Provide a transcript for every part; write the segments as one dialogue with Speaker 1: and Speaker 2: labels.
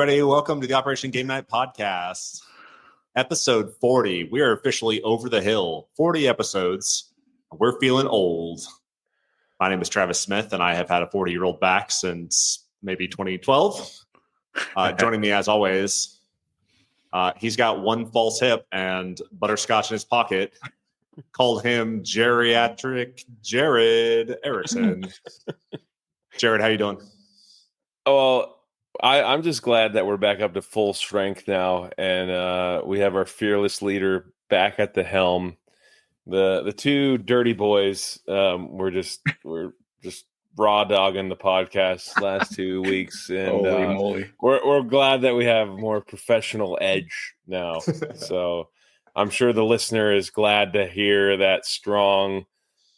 Speaker 1: everybody. Welcome to the Operation Game Night podcast, episode 40. We are officially over the hill. 40 episodes. We're feeling old. My name is Travis Smith, and I have had a 40-year-old back since maybe 2012. Joining me, as always, he's got one false hip and butterscotch in his pocket. Called him Geriatric Jared Erickson. Jared, how you doing?
Speaker 2: Well, I'm just glad that we're back up to full strength now, and we have our fearless leader back at the helm. The two dirty boys, we're just raw dogging the podcast last 2 weeks, and
Speaker 3: Holy moly.
Speaker 2: we're glad that we have a more professional edge now. So I'm sure the listener is glad to hear that strong,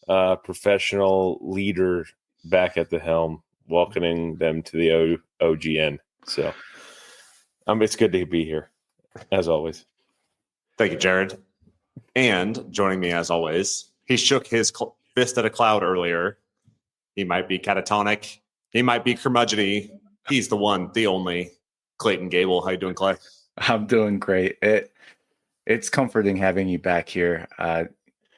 Speaker 2: professional leader back at the helm, welcoming them to the OGN. So it's good to be here, as always.
Speaker 1: Thank you, Jared. And joining me, as always, he shook his fist at a cloud earlier. He might be catatonic. He might be curmudgeon-y. He's the one, the only, Clayton Gable. How you doing, Clay?
Speaker 3: I'm doing great. It's comforting having you back here.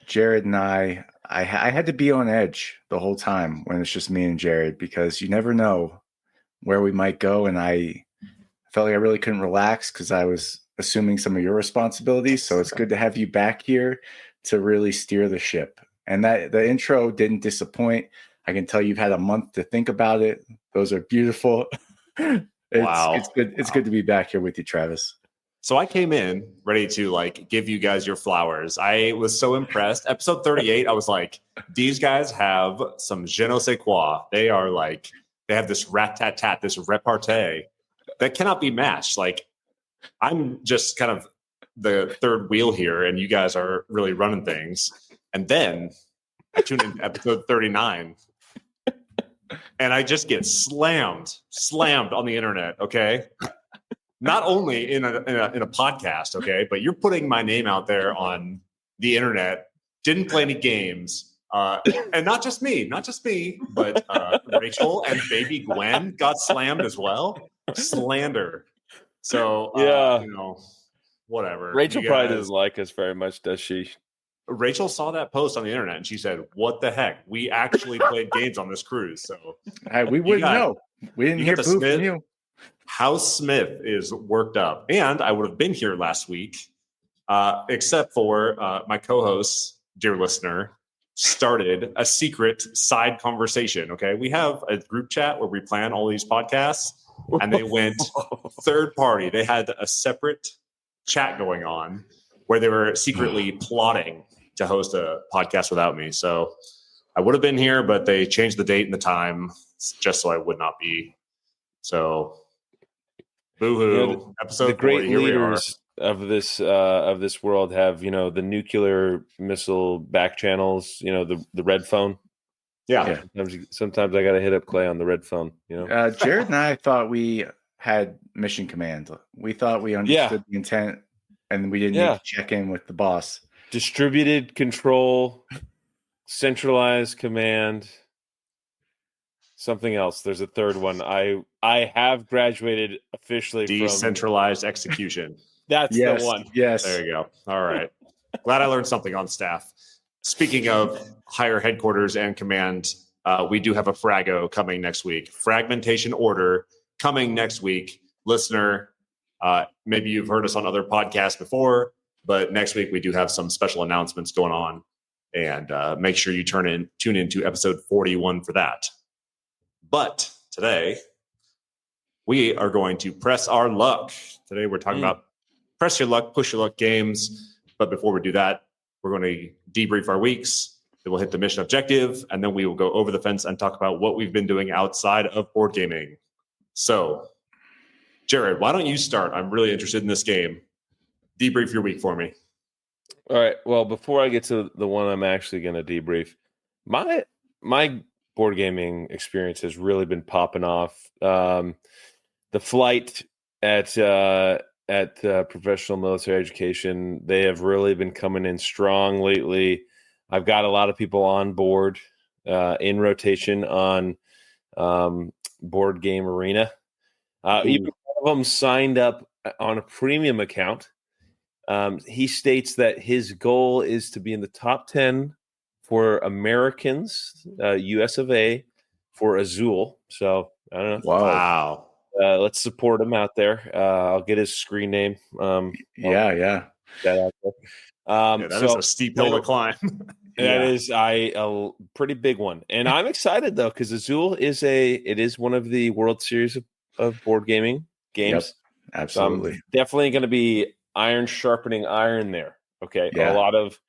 Speaker 3: Jared and I had to be on edge the whole time when it's just me and Jared, because you never know where we might go. And I felt like I really couldn't relax because I was assuming some of your responsibilities. So it's good to have you back here to really steer the ship. And that the intro didn't disappoint. I can tell you've had a month to think about it. Those are beautiful. It's good. It's good to be back here with you, Travis.
Speaker 1: So I came in ready to give you guys your flowers. I was so impressed. Episode 38, I was like, these guys have some je ne sais quoi. They are they have this rat-tat-tat, this repartee that cannot be matched. I'm just kind of the third wheel here, and you guys are really running things. And then I tune into episode 39, and I just get slammed on the internet, okay? Not only in a podcast, okay, but you're putting my name out there on the internet. Didn't play any games, and not just me, but Rachel and baby Gwen got slammed as well. Slander. So whatever.
Speaker 2: Rachel probably doesn't like us very much, does she?
Speaker 1: Rachel saw that post on the internet and she said, "What the heck? We actually played games on this cruise." So
Speaker 3: we wouldn't know. We didn't hear boo from you.
Speaker 1: House Smith is worked up, and I would have been here last week, except for my co-host, dear listener, started a secret side conversation. Okay, we have a group chat where we plan all these podcasts, and they went third party. They had a separate chat going on where they were secretly plotting to host a podcast without me. So I would have been here, but they changed the date and the time just so I would not be. So boo-hoo. Episode
Speaker 2: the great
Speaker 1: 40, here
Speaker 2: leaders of this world have, the nuclear missile back channels, the red phone.
Speaker 1: Yeah.
Speaker 2: Sometimes I got to hit up Clay on the red phone,
Speaker 3: Jared and I thought we had mission command. We thought we understood the intent, and we didn't need to check in with the boss.
Speaker 2: Distributed control, centralized command, something else. There's a third one. I have graduated officially
Speaker 1: decentralized execution.
Speaker 2: That's the one.
Speaker 3: Yes.
Speaker 1: There you go. All right. Glad I learned something on staff. Speaking of higher headquarters and command, we do have a Frago coming next week. Fragmentation order coming next week. Listener, maybe you've heard us on other podcasts before, but next week we do have some special announcements going on, and make sure you tune into episode 41 for that. But today we are going to press our luck. Today we're talking about press your luck, push your luck games. But before we do that, we're going to debrief our weeks. Then we'll hit the mission objective, and then we will go over the fence and talk about what we've been doing outside of board gaming. So, Jared, why don't you start? I'm really interested in this game. Debrief your week for me.
Speaker 2: All right. Well, before I get to the one I'm actually going to debrief, my board gaming experience has really been popping off. The flight at professional military education, they have really been coming in strong lately. I've got a lot of people on board in rotation on Board Game Arena. Even of them signed up on a premium account. He states that his goal is to be in the top 10 for Americans, US of A, for Azul. So I don't know.
Speaker 1: Wow.
Speaker 2: Let's support him out there. I'll get his screen name.
Speaker 3: Yeah.
Speaker 2: That out there.
Speaker 1: That is a steep hill to climb.
Speaker 2: That is a pretty big one, and I'm excited though because Azul is one of the World Series of board gaming games.
Speaker 3: Yep, absolutely,
Speaker 2: so I'm definitely going to be iron sharpening iron there. Okay,
Speaker 3: yeah.
Speaker 2: a lot of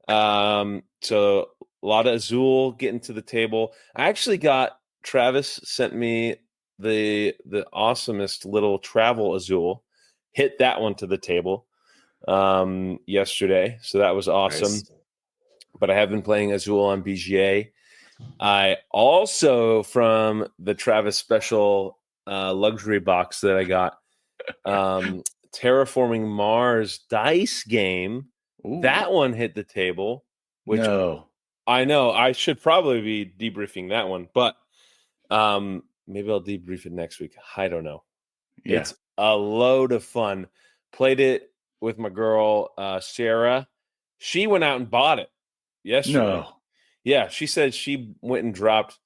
Speaker 2: so a lot of Azul getting to the table. I actually got Travis sent me the awesomest little travel Azul, hit that one to the table yesterday, so that was awesome. Nice. But I have been playing Azul on BGA. I also, from the Travis special luxury box that I got, Terraforming Mars dice game. Ooh. That one hit the table, which I know I should probably be debriefing that one, but maybe I'll debrief it next week. I don't know. Yeah. It's a load of fun. Played it with my girl, Sarah. She went out and bought it yesterday. No. Yeah, she said she went and dropped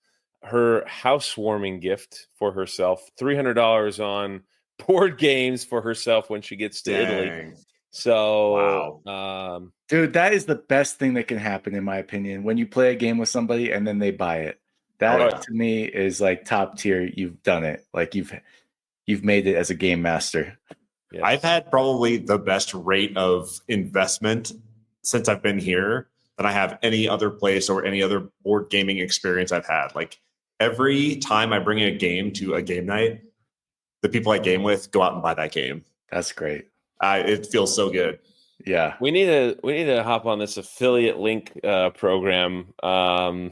Speaker 2: her housewarming gift for herself, $300 on board games for herself when she gets to Italy. So,
Speaker 3: wow. Dude, that is the best thing that can happen, in my opinion, when you play a game with somebody and then they buy it. That to me is like top tier. You've done it. Like you've made it as a game master.
Speaker 1: Yes. I've had probably the best rate of investment since I've been here than I have any other place or any other board gaming experience I've had. Like every time I bring a game to a game night, the people I game with go out and buy that game.
Speaker 3: That's great.
Speaker 1: It feels so good.
Speaker 3: Yeah.
Speaker 2: We need to hop on this affiliate link program. I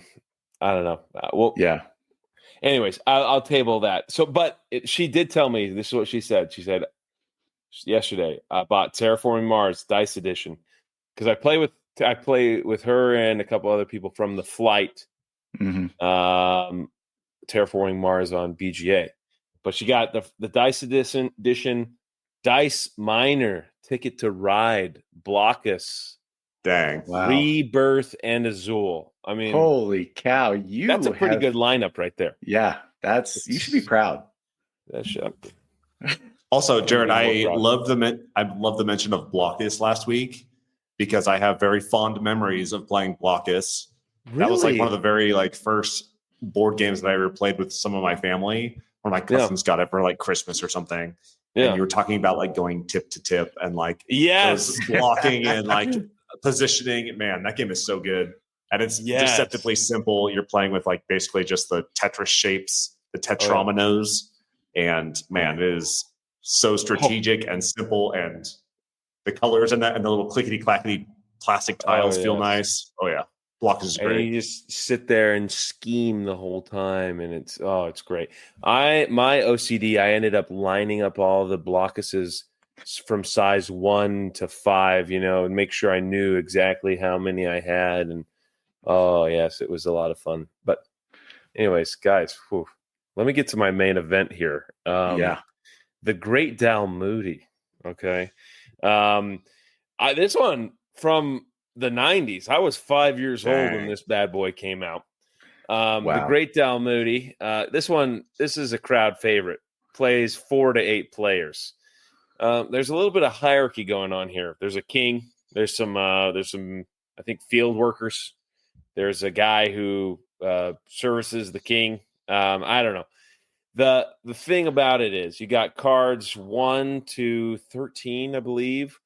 Speaker 2: don't know. Well,
Speaker 3: yeah.
Speaker 2: Anyways, I'll table that. So, but she did tell me, this is what she said. She said yesterday, I bought Terraforming Mars Dice Edition because I play with her and a couple other people from the flight. Mm-hmm. Terraforming Mars on BGA, but she got the Dice edition, Dice Miner, Ticket to Ride, Blockus,
Speaker 1: dang,
Speaker 3: wow.
Speaker 2: Rebirth, and Azul. I mean,
Speaker 3: holy cow!
Speaker 2: That's a pretty good lineup right there.
Speaker 3: Yeah, you should be proud.
Speaker 2: That's shut.
Speaker 1: Also, Jared, I love the mention of Blockus last week because I have very fond memories of playing Blockus. Really? That was like one of the very first board games that I ever played with some of my family. One of my cousins got it for like Christmas or something. Yeah. And you were talking about like going tip to tip and like blocking and like positioning. Man, that game is so good. And it's deceptively simple. You're playing with like basically just the Tetris shapes, the tetrominoes. And man, it is so strategic and simple. And the colors and the little clickety clackety plastic tiles feel nice. Oh yeah. Block is great.
Speaker 2: And you just sit there and scheme the whole time, and it's great. My OCD, I ended up lining up all the Blockuses from size 1 to 5, and make sure I knew exactly how many I had. And yes, it was a lot of fun. But anyways, guys, let me get to my main event here. The Great Dal Moody. Okay, this one from the 90s. I was 5 years old when this bad boy came out. The Great Dal Moody. This is a crowd favorite. Plays 4 to 8 players. There's a little bit of hierarchy going on here. There's a king. There's some I think field workers. There's a guy who services the king. I don't know. The thing about it is you got cards 1 to 13, I believe,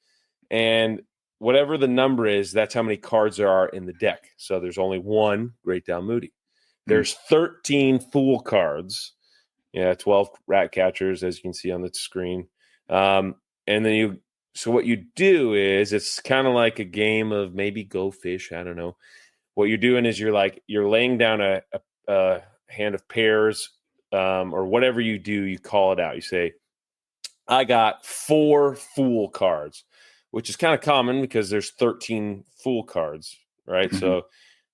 Speaker 2: and whatever the number is, that's how many cards there are in the deck. So there's only one Great Dal Moody. There's 13 Fool cards. 12 Rat Catchers, as you can see on the screen. And then so what you do is it's kind of like a game of maybe Go Fish. I don't know. What you're doing is you're laying down a hand of pairs, or whatever you do, you call it out. You say, I got 4 Fool cards, which is kind of common because there's 13 Fool cards, right? Mm-hmm. So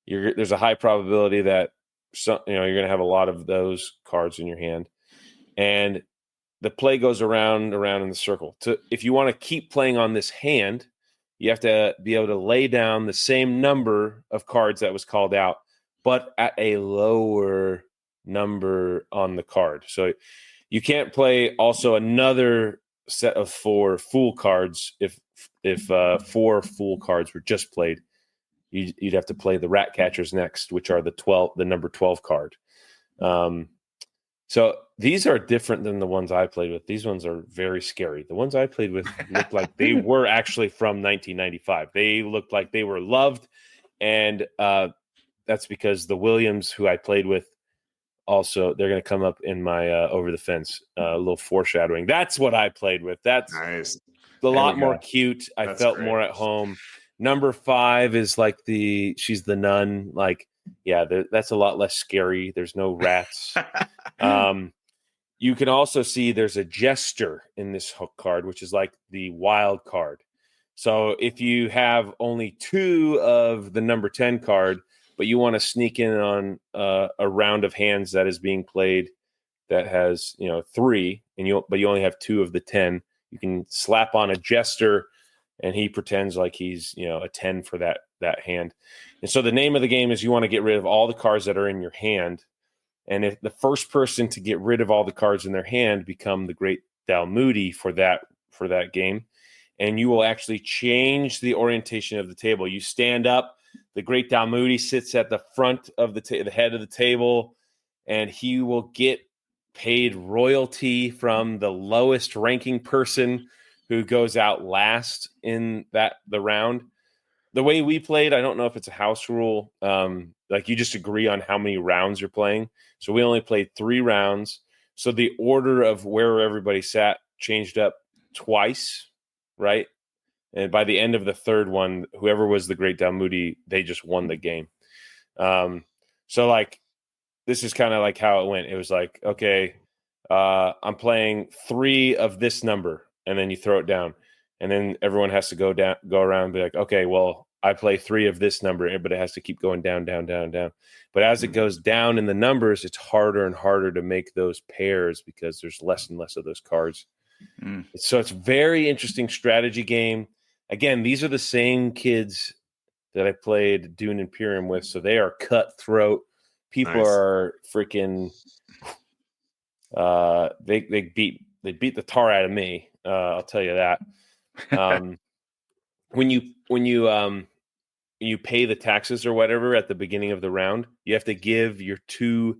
Speaker 2: there's a high probability that you're going to have a lot of those cards in your hand. and the play goes around in the circle. If you want to keep playing on this hand, you have to be able to lay down the same number of cards that was called out, but at a lower number on the card. So you can't play also another set of 4 fool cards if 4 fool cards were just played. You'd have to play the rat catchers next, which are the number 12 card. So these are different than the ones I played with. These ones are very scary. The ones I played with looked like they were actually from 1995. They looked like they were loved, and that's because the Williams who I played with also, they're going to come up in my over the fence, a little foreshadowing. That's what I played with. That's
Speaker 1: Nice.
Speaker 2: a lot more cute. I felt
Speaker 1: great.
Speaker 2: more at home. Number 5 is like she's the nun. Like, yeah, that's a lot less scary. There's no rats. You can also see there's a jester in this hook card, which is like the wild card. So if you have only 2 of the number 10 card, but you want to sneak in on a round of hands that is being played that has 3, but you only have 2 of the 10, you can slap on a jester, and he pretends like he's a 10 for that hand. And so the name of the game is you want to get rid of all the cards that are in your hand. And if the first person to get rid of all the cards in their hand become the Great Dalmoody for that game, and you will actually change the orientation of the table. You stand up, the Great Dalmoody sits at the front of the head of the table, and he will get paid royalty from the lowest ranking person who goes out last in the round. The way we played, I don't know if it's a house rule. Like you just agree on how many rounds you're playing. So we only played 3 rounds. So the order of where everybody sat changed up twice, right? And by the end of the third one, whoever was the Great Dalmoody, they just won the game. So like, this is kind of like how it went. It was like, okay, I'm playing 3 of this number, and then you throw it down. And then everyone has to go around and be like, okay, well, I play 3 of this number, but it has to keep going down, down, down, down. But as it goes down in the numbers, it's harder and harder to make those pairs because there's less and less of those cards. So it's a very interesting strategy game. Again, these are the same kids that I played Dune Imperium with, so they are cutthroat. People are freaking. They beat the tar out of me. I'll tell you that. When you pay the taxes or whatever at the beginning of the round, you have to give your 2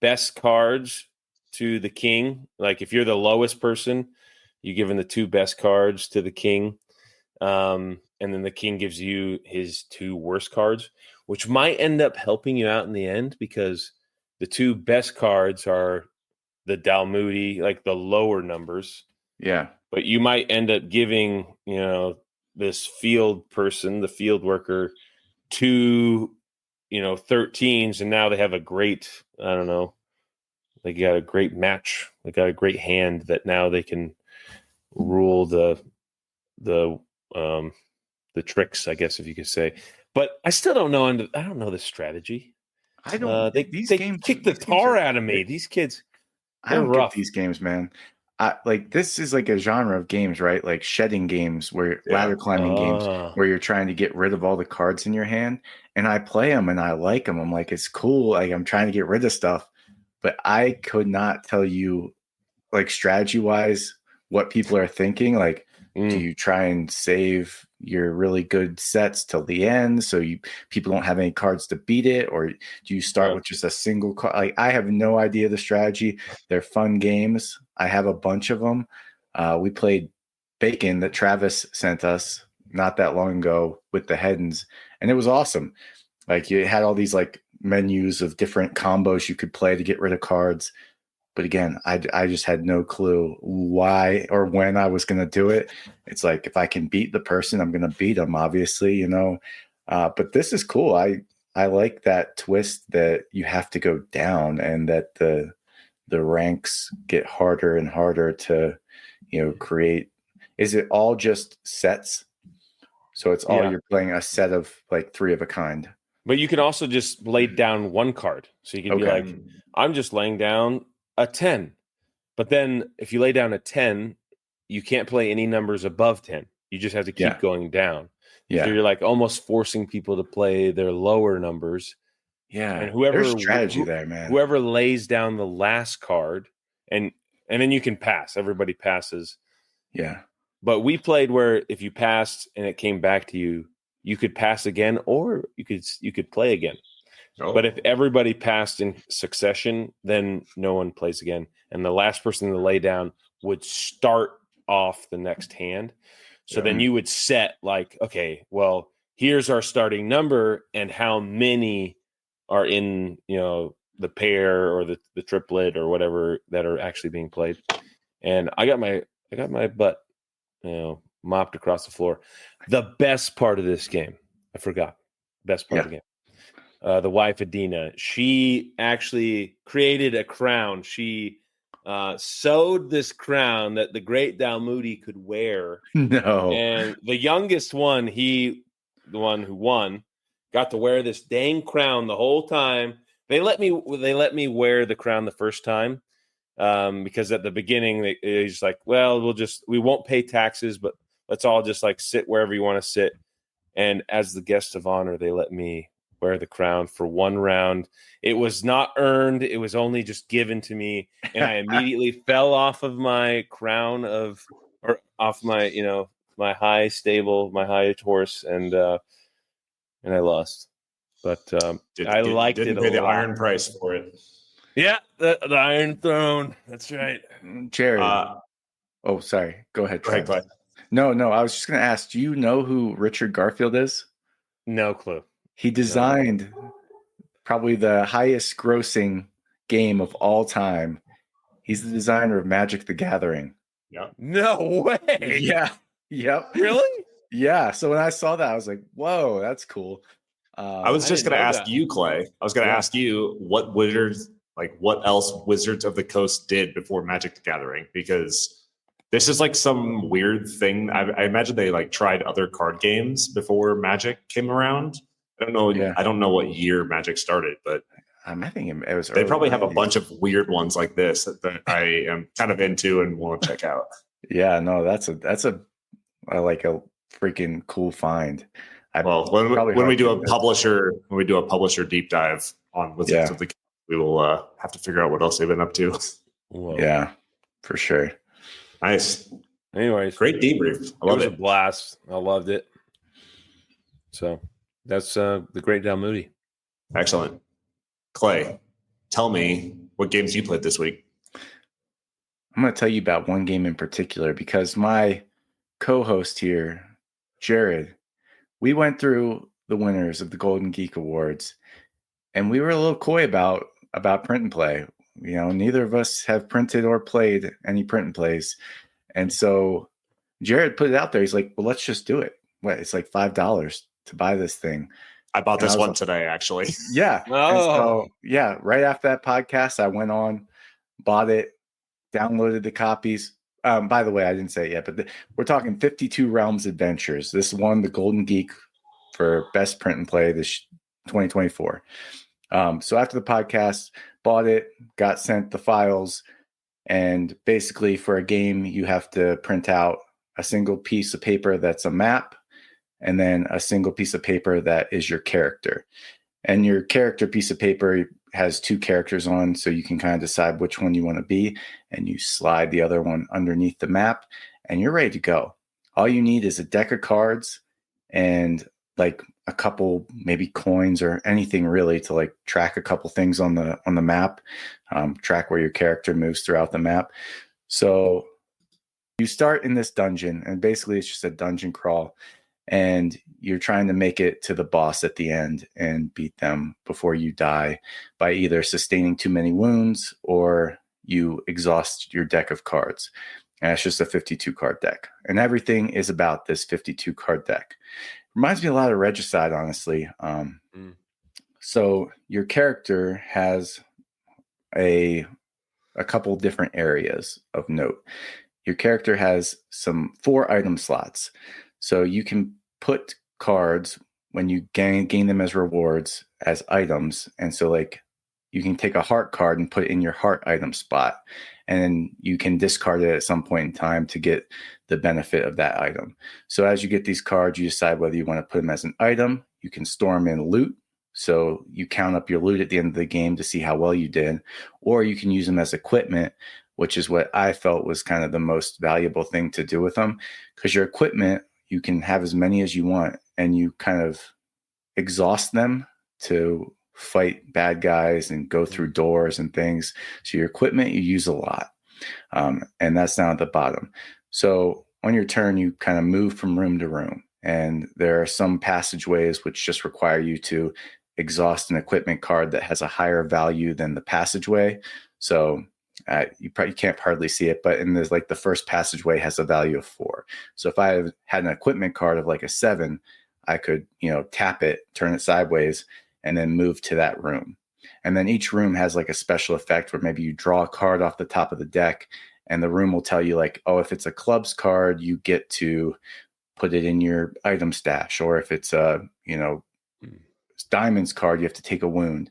Speaker 2: best cards to the king. Like if you're the lowest person, you're giving the 2 best cards to the king. And then the king gives you his 2 worst cards, which might end up helping you out in the end because the 2 best cards are the Dalmoody, like the lower numbers.
Speaker 3: Yeah.
Speaker 2: But you might end up giving, this field person, the field worker, 2, 13s, and now they have a great, I don't know, they got a great match. They got a great hand that now they can rule the tricks, I guess, if you could say. But I still don't know. I don't know the strategy.
Speaker 3: I don't.
Speaker 2: They kick the tar out of me. These kids.
Speaker 3: I don't get these games, man. Like this is like a genre of games, right? Like shedding games, ladder climbing games, where you're trying to get rid of all the cards in your hand. And I play them and I like them. I'm like, it's cool. Like I'm trying to get rid of stuff, but I could not tell you, like strategy wise, what people are thinking. Like, do you try and save your really good sets till the end so people don't have any cards to beat it, or do you start with just a single card? Like I have no idea the strategy. They're fun games. I have a bunch of them. We played Bacon that Travis sent us not that long ago with the Heddens, and it was awesome. Like you had all these like menus of different combos you could play to get rid of cards. But again, I just had no clue why or when I was going to do it. It's like, if I can beat the person, I'm going to beat them, obviously, But this is cool. I like that twist that you have to go down and that the ranks get harder and harder to, create. Is it all just sets? So it's all you're playing a set of like 3 of a kind.
Speaker 2: But you can also just lay down 1 card. So you can be like, I'm just laying down a 10. But then if you lay down a 10, you can't play any numbers above 10. You just have to keep going down.
Speaker 3: Yeah.
Speaker 2: So you're like almost forcing people to play their lower numbers.
Speaker 3: Yeah.
Speaker 2: And whoever
Speaker 3: there's strategy there, man.
Speaker 2: Whoever lays down the last card and then you can pass. Everybody passes.
Speaker 3: Yeah.
Speaker 2: But we played where if you passed and it came back to you, you could pass again or you could play again.
Speaker 1: Oh.
Speaker 2: But if everybody passed in succession, then no one plays again. And the last person to lay down would start off the next hand. So then you would set like, okay, well, here's our starting number and how many are in, the pair or the triplet or whatever that are actually being played. And I got my butt, mopped across the floor. The best part of this game, I forgot. Best part of the game. The wife, Adina, she actually created a crown. She sewed this crown that the great Dalmoody could wear.
Speaker 3: No.
Speaker 2: And the youngest one, the one who won, got to wear this dang crown the whole time. They let me wear the crown the first time because at the beginning they just like, well, we won't pay taxes, but let's all just like sit wherever you want to sit. And as the guest of honor, they let me wear the crown for one round. It was not earned. It was only just given to me. And I immediately fell off of my crown or off my, my high horse. And I lost, but I liked it.
Speaker 1: Didn't pay the iron price for it.
Speaker 2: Yeah. The Iron Throne. That's right.
Speaker 3: Jared. Sorry. Go ahead.
Speaker 1: Clay.
Speaker 3: No. I was just going to ask, do you know who Richard Garfield is?
Speaker 2: No clue.
Speaker 3: He designed probably the highest grossing game of all time. He's the designer of Magic the Gathering.
Speaker 1: Yeah.
Speaker 2: No way.
Speaker 3: Yeah. Yep.
Speaker 2: Really?
Speaker 3: Yeah. So when I saw that, I was like, whoa, that's cool.
Speaker 1: I was just going to ask you, Clay. I was going to ask you what else Wizards of the Coast did before Magic the Gathering, because this is like some weird thing. I imagine they like tried other card games before Magic came around. I don't know.
Speaker 3: Yeah.
Speaker 1: I don't know what year Magic started, but
Speaker 3: I think it was.
Speaker 1: They probably have a bunch of weird ones like this that I am kind of into and want to check out.
Speaker 3: Yeah, no, that's a freaking cool find.
Speaker 1: When we do a publisher deep dive on Wizards of the Coast, we will have to figure out what else they've been up to.
Speaker 2: Whoa.
Speaker 3: Yeah, for sure.
Speaker 1: Nice.
Speaker 2: Anyways,
Speaker 1: great debrief. I love it.
Speaker 2: It was a blast. I loved it. So that's the Great Dalmoody.
Speaker 1: Excellent. Clay, tell me what games you played this week.
Speaker 3: I'm going to tell you about one game in particular because my co-host here, Jared, we went through the winners of the Golden Geek Awards, and we were a little coy about print and play. Neither of us have printed or played any print and plays. And so Jared put it out there. He's like, well, let's just do it. It's like $5 to buy this thing.
Speaker 1: I bought this one today, actually.
Speaker 3: Yeah.
Speaker 2: Oh.
Speaker 3: So, right after that podcast, I went on, bought it, downloaded the copies. By the way, I didn't say it yet, but we're talking 52 Realms Adventures. This won the Golden Geek for best print and play this 2024. So after the podcast, bought it, got sent the files, and basically for a game, you have to print out a single piece of paper that's a map, and then a single piece of paper that is your character. And your character piece of paper has two characters on, so you can kind of decide which one you want to be, and you slide the other one underneath the map, and you're ready to go. All you need is a deck of cards and like a couple maybe coins or anything really to like track a couple things on the map, track where your character moves throughout the map. So you start in this dungeon, and basically it's just a dungeon crawl, and you're trying to make it to the boss at the end and beat them before you die by either sustaining too many wounds or you exhaust your deck of cards. And it's just a 52 card deck, and everything is about this 52 card deck. Reminds me a lot of Regicide, honestly. So your character has a couple different areas of note. Your character has 4 item slots. So you can put cards when you gain them as rewards as items. And so like you can take a heart card and put it in your heart item spot. and you can discard it at some point in time to get the benefit of that item. So as you get these cards, you decide whether you want to put them as an item. You can store them in loot. So you count up your loot at the end of the game to see how well you did, or you can use them as equipment, which is what I felt was kind of the most valuable thing to do with them, because your equipment, you can have as many as you want, and you kind of exhaust them to fight bad guys and go through doors and things. So your equipment, you use a lot. And that's down at the bottom. So on your turn, you kind of move from room to room. And there are some passageways which just require you to exhaust an equipment card that has a higher value than the passageway. So you probably can't hardly see it, but in the first passageway has a value of 4. So if I had an equipment card of like a 7, I could, tap it, turn it sideways, and then move to that room. And then each room has like a special effect where maybe you draw a card off the top of the deck, and the room will tell you like, oh, if it's a clubs card, you get to put it in your item stash. Or if it's a, diamonds card, you have to take a wound.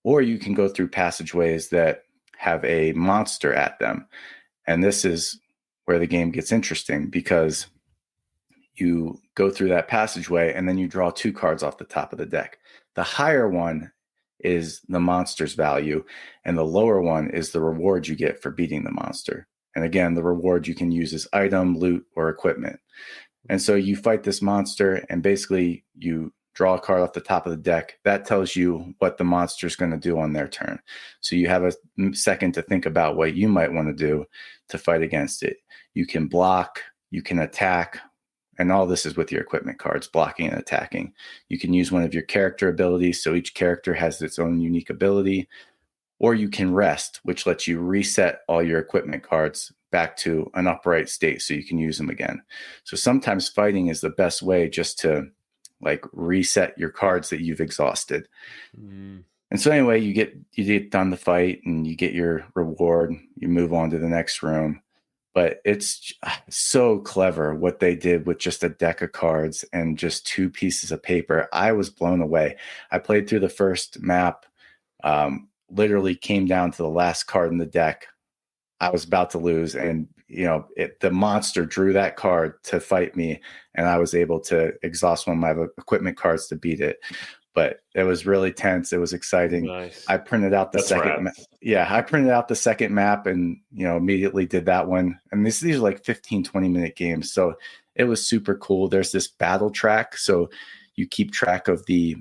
Speaker 3: Or you can go through passageways that have a monster at them. And this is where the game gets interesting, because you go through that passageway and then you draw 2 cards off the top of the deck. The higher one is the monster's value, and the lower one is the reward you get for beating the monster. And again, the reward you can use as item, loot, or equipment. And so you fight this monster, and basically you draw a card off the top of the deck. That tells you what the monster is going to do on their turn. So you have a second to think about what you might want to do to fight against it. You can block, you can attack, and all this is with your equipment cards, blocking and attacking. You can use one of your character abilities, so each character has its own unique ability. Or you can rest, which lets you reset all your equipment cards back to an upright state so you can use them again. So sometimes fighting is the best way just to reset your cards that you've exhausted. And so anyway, you get done the fight and you get your reward. You move on to the next room. But it's so clever what they did with just a deck of cards and just 2 pieces of paper. I was blown away. I played through the first map, literally came down to the last card in the deck. I was about to lose, and the monster drew that card to fight me, and I was able to exhaust one of my equipment cards to beat it. But it was really tense. It was exciting.
Speaker 2: Nice.
Speaker 3: I printed out the second. I printed out the second map and, immediately did that one. And these are like 15, 20-minute games. So it was super cool. There's this battle track. So you keep track of the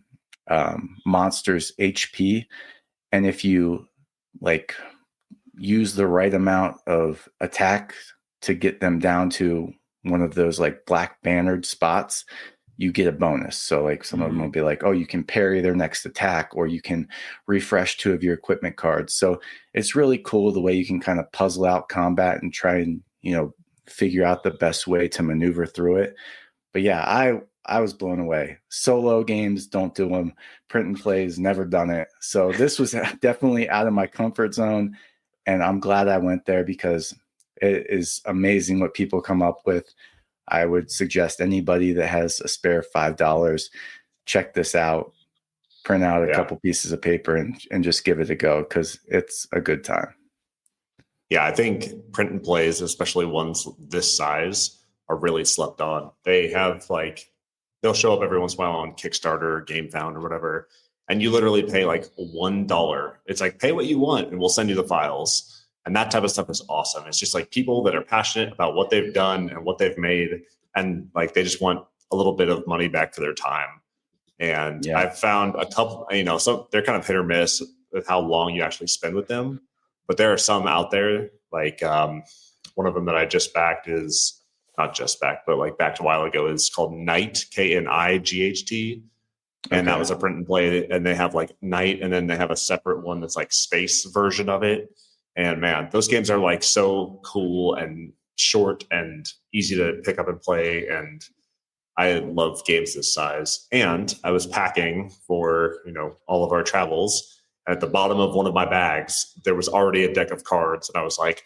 Speaker 3: monster's HP. And if you use the right amount of attack to get them down to one of those black bannered spots, you get a bonus. So some of them will be oh, you can parry their next attack, or you can refresh 2 of your equipment cards. So it's really cool the way you can kind of puzzle out combat and try and, figure out the best way to maneuver through it. But yeah, I was blown away. Solo games, don't do them. Print and plays, never done it. So this was definitely out of my comfort zone. And I'm glad I went there, because it is amazing what people come up with. I would suggest anybody that has a spare $5, check this out, print out a couple pieces of paper and just give it a go, because it's a good time.
Speaker 1: Yeah, I think print and plays, especially ones this size, are really slept on. They have they'll show up every once in a while on Kickstarter, GameFound, or whatever, and you literally pay $1. It's pay what you want and we'll send you the files. And that type of stuff is awesome. It's just people that are passionate about what they've done and what they've made, and they just want a little bit of money back for their time. And I've found a couple, some they're kind of hit or miss with how long you actually spend with them. But there are some out there, one of them that I just backed is not just backed, but backed a while ago, is called Knight, Knight. And that was a print and play. And they have Knight, and then they have a separate one that's space version of it. And man, those games are so cool and short and easy to pick up and play. And I love games this size. And I was packing for, all of our travels. At the bottom of one of my bags, there was already a deck of cards. And I was like,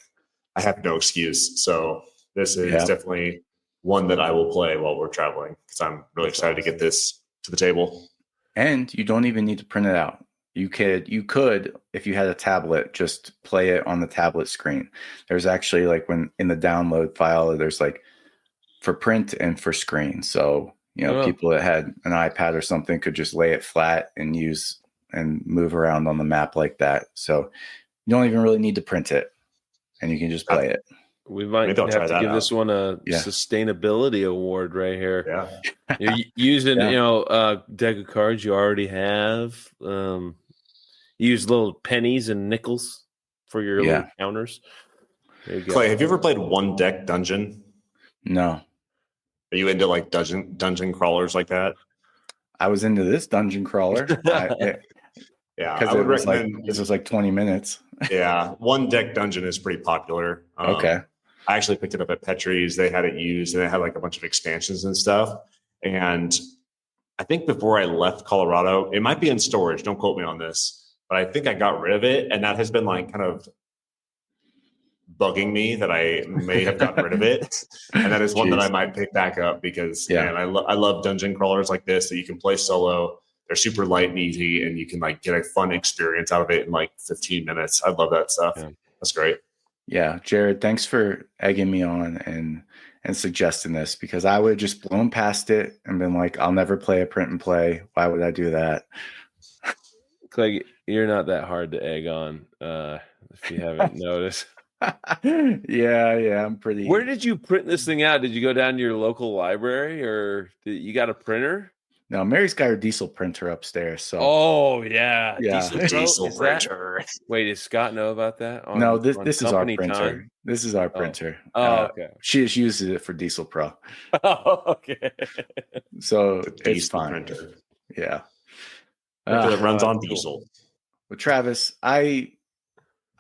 Speaker 1: I have no excuse. So this is definitely one that I will play while we're traveling, because I'm really excited to get this to the table.
Speaker 3: And you don't even need to print it out. You could, if you had a tablet, just play it on the tablet screen. There's actually like when in the download file, there's like for print and for screen. So, people that had an iPad or something could just lay it flat and use and move around on the map like that. So you don't even really need to print it, and you can just play it.
Speaker 2: We might
Speaker 1: Maybe I'll
Speaker 2: have
Speaker 1: try
Speaker 2: to
Speaker 1: that
Speaker 2: give
Speaker 1: out.
Speaker 2: this one a sustainability award right here.
Speaker 1: Yeah.
Speaker 2: You're using,
Speaker 3: Yeah.
Speaker 2: deck of cards you already have. You use little pennies and nickels for your little counters. There you go.
Speaker 1: Clay, have you ever played One Deck Dungeon?
Speaker 3: No.
Speaker 1: Are you into like dungeon crawlers like that?
Speaker 3: I was into this dungeon crawler.
Speaker 1: Yeah,
Speaker 3: Because
Speaker 1: I would
Speaker 3: was
Speaker 1: recommend.
Speaker 3: this was like 20 minutes.
Speaker 1: Yeah, One Deck Dungeon is pretty popular.
Speaker 3: Okay.
Speaker 1: I actually picked it up at Petrie's. They had it used, and it had like a bunch of expansions and stuff. And I think before I left Colorado, it might be in storage. Don't quote me on this, but I think I got rid of it, and that has been like kind of bugging me that I may have gotten rid of it. And that is one that I might pick back up because man, I love dungeon crawlers like this that you can play solo. They're super light and easy, and you can like get a fun experience out of it in like 15 minutes. I love that stuff. Yeah. That's great.
Speaker 3: Yeah, Jared, thanks for egging me on and suggesting this, because I would have just blown past it and been like, I'll never play a print and play. Why would I do that?
Speaker 2: Clay, you're not that hard to egg on, if you haven't noticed.
Speaker 3: Yeah, I'm pretty.
Speaker 2: Where did you print this thing out? Did you go down to your local library, or you got a printer?
Speaker 3: No, Mary's got her diesel printer upstairs. So
Speaker 2: yeah.
Speaker 1: Diesel printer.
Speaker 2: Wait, does Scott know about that?
Speaker 3: No, this is our printer.
Speaker 2: Time?
Speaker 3: This is our printer.
Speaker 2: Okay.
Speaker 3: She just uses it for Diesel Pro.
Speaker 2: Okay.
Speaker 3: So it's fine.
Speaker 1: Printer.
Speaker 3: Yeah.
Speaker 1: It runs on diesel.
Speaker 3: Well, Travis, I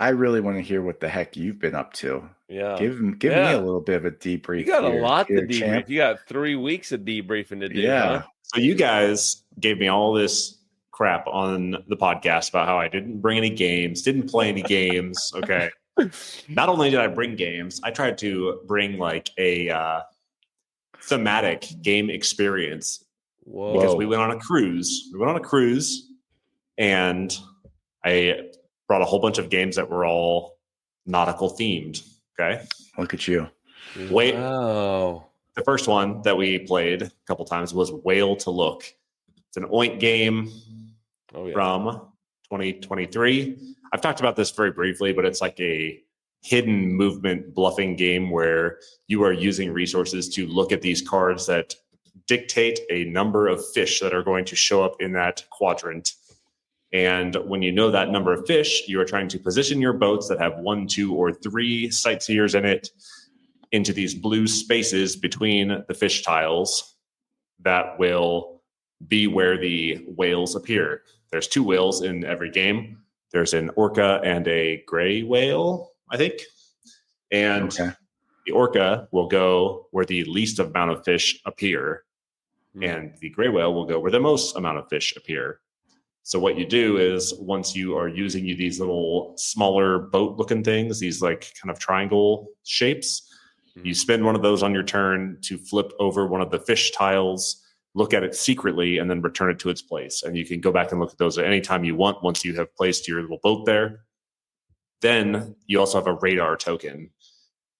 Speaker 3: really want to hear what the heck you've been up to.
Speaker 2: Yeah.
Speaker 3: Give me a little bit of a debrief.
Speaker 2: You got a lot to debrief. Champ. You got 3 weeks of debriefing to do.
Speaker 3: Yeah.
Speaker 2: Huh?
Speaker 1: So you guys gave me all this crap on the podcast about how I didn't bring any games, didn't play any games. Okay. Not only did I bring games, I tried to bring like a thematic game experience.
Speaker 2: Whoa.
Speaker 1: Because we went on a cruise. And I brought a whole bunch of games that were all nautical themed. Okay.
Speaker 3: Look at you.
Speaker 1: Wait.
Speaker 2: Oh.
Speaker 1: The first one that we played a couple times was Whale to Look. It's an Oink game from 2023. I've talked about this very briefly, but it's like a hidden movement bluffing game where you are using resources to look at these cards that dictate a number of fish that are going to show up in that quadrant. And when you know that number of fish, you are trying to position your boats that have 1, 2, or 3 sightseers in it into these blue spaces between the fish tiles that will be where the whales appear. There's 2 whales in every game. There's an orca and a gray whale, I think. And the orca will go where the least amount of fish appear. And the gray whale will go where the most amount of fish appear. So what you do is once you are using these little smaller boat looking things, these like kind of triangle shapes, you spend one of those on your turn to flip over one of the fish tiles, look at it secretly, and then return it to its place. And you can go back and look at those at any time you want once you have placed your little boat there. Then you also have a radar token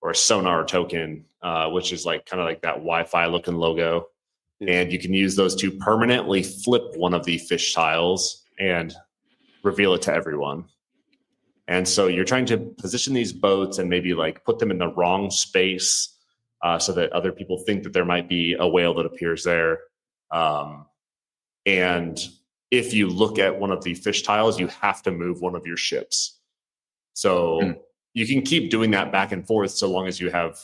Speaker 1: or a sonar token, which is like kind of like that Wi-Fi looking logo. And you can use those to permanently flip one of the fish tiles and reveal it to everyone. And so you're trying to position these boats and maybe like put them in the wrong space so that other people think that there might be a whale that appears there. And if you look at one of the fish tiles, you have to move one of your ships. So you can keep doing that back and forth so long as you have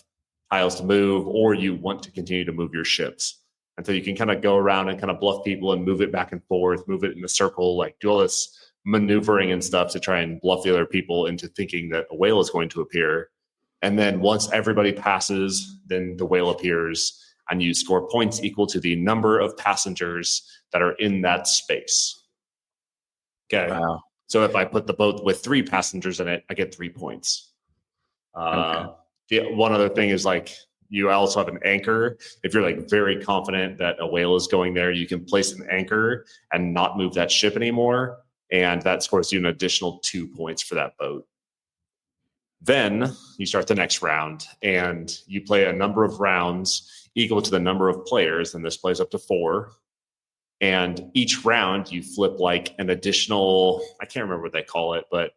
Speaker 1: tiles to move or you want to continue to move your ships. And so you can kind of go around and kind of bluff people and move it back and forth, move it in a circle, like do all this maneuvering and stuff to try and bluff the other people into thinking that a whale is going to appear. And then once everybody passes, then the whale appears and you score points equal to the number of passengers that are in that space. Okay.
Speaker 3: Wow.
Speaker 1: So if I put the boat with 3 passengers in it, I get 3 points. One other thing is like you also have an anchor. If you're like very confident that a whale is going there, you can place an anchor and not move that ship anymore. and that scores you an additional 2 points for that boat. Then you start the next round, and you play a number of rounds equal to the number of players, and this plays up to 4. And each round you flip like an additional, I can't remember what they call it, but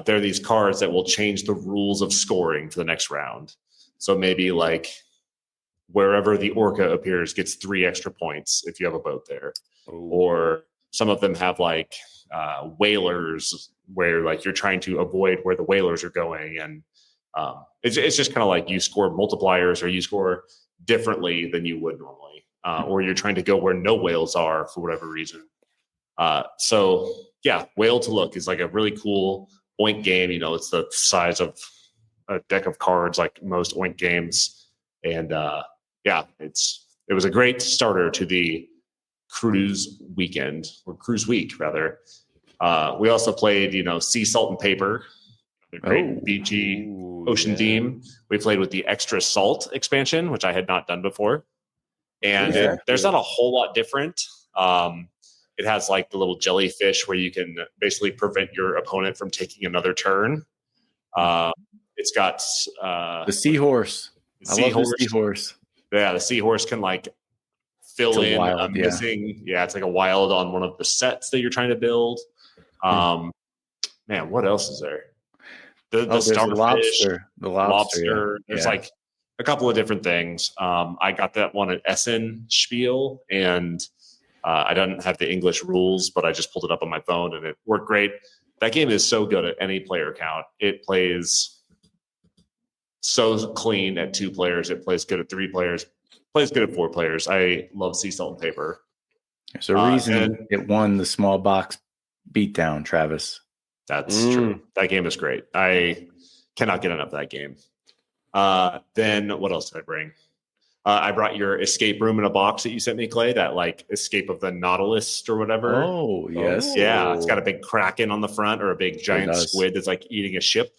Speaker 1: there are these cards that will change the rules of scoring for the next round. So maybe like wherever the orca appears gets 3 extra points if you have a boat there.
Speaker 2: Ooh.
Speaker 1: Or some of them have like whalers where like you're trying to avoid where the whalers are going. And it's just kind of like you score multipliers or you score differently than you would normally. Or you're trying to go where no whales are for whatever reason. So yeah, Whale to Look is like a really cool oink game. You know, it's the size of a deck of cards like most oink games. And yeah, it was a great starter to the cruise weekend, or cruise week rather. We also played, you know, Sea Salt and Paper, the great beachy ocean theme. We played with the Extra Salt expansion, which I had not done before. And there's not a whole lot different. It has like the little jellyfish where you can basically prevent your opponent from taking another turn. It's got
Speaker 3: the seahorse. I love the seahorse.
Speaker 1: Yeah, the seahorse can like fill in a missing. Yeah, it's like a wild on one of the sets that you're trying to build. Man, what else is there? The starfish,
Speaker 3: the lobster.
Speaker 1: Yeah. There's like a couple of different things. I got that one at Essen Spiel, and I don't have the English rules, but I just pulled it up on my phone and it worked great. That game is so good at any player count. It plays so clean at 2 players. It plays good at 3 players. Plays good at 4 players. I love Sea Salt and Paper.
Speaker 3: There's a reason it won the small box beatdown, Travis.
Speaker 1: That's true. That game is great. I cannot get enough of that game. Then what else did I bring? I brought your escape room in a box that you sent me, Clay, that like escape of the Nautilus or whatever.
Speaker 3: Oh, yes.
Speaker 1: Yeah. It's got a big kraken on the front or a big giant squid that's like eating a ship.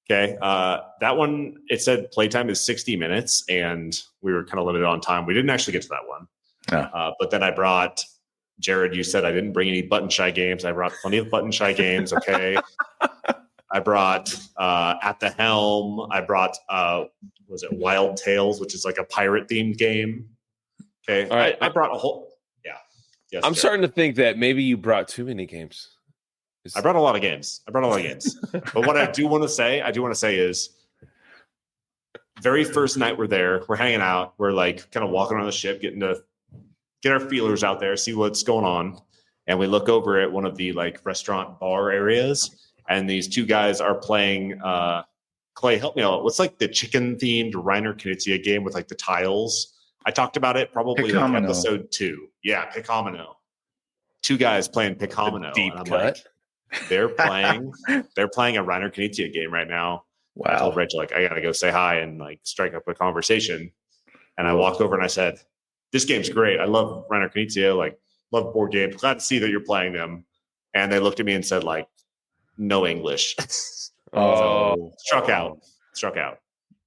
Speaker 1: Okay. That one, it said playtime is 60 minutes and we were kind of limited on time. We didn't actually get to that one. But then I brought, Jared, you said I didn't bring any button shy games. I brought plenty of button shy games. Okay. I brought At the Helm. I brought was it Wild Tales, which is like a pirate themed game. Okay, all right. I brought a whole. Yeah, yes.
Speaker 2: I'm starting to think that maybe you brought too many games.
Speaker 1: I brought a lot of games. But what I do want to say is, very first night we're there, we're hanging out, we're like kind of walking around the ship, getting to get our feelers out there, see what's going on, and we look over at one of the like restaurant bar areas. And these 2 guys are playing. Clay, help me out. What's like the chicken themed Reiner Knizia game with like the tiles? I talked about it probably like episode 2. Yeah, Picomino. 2 guys playing Picomino.
Speaker 2: Deep
Speaker 1: and I'm
Speaker 2: cut.
Speaker 1: like, they're playing a Reiner Knizia game right now.
Speaker 3: Wow.
Speaker 1: I told Rachel, like, I gotta go say hi and like strike up a conversation. And I walked over and I said, "This game's great. I love Reiner Knizia. Like, love board games. Glad to see that you're playing them." And they looked at me and said, like, no English. Struck out.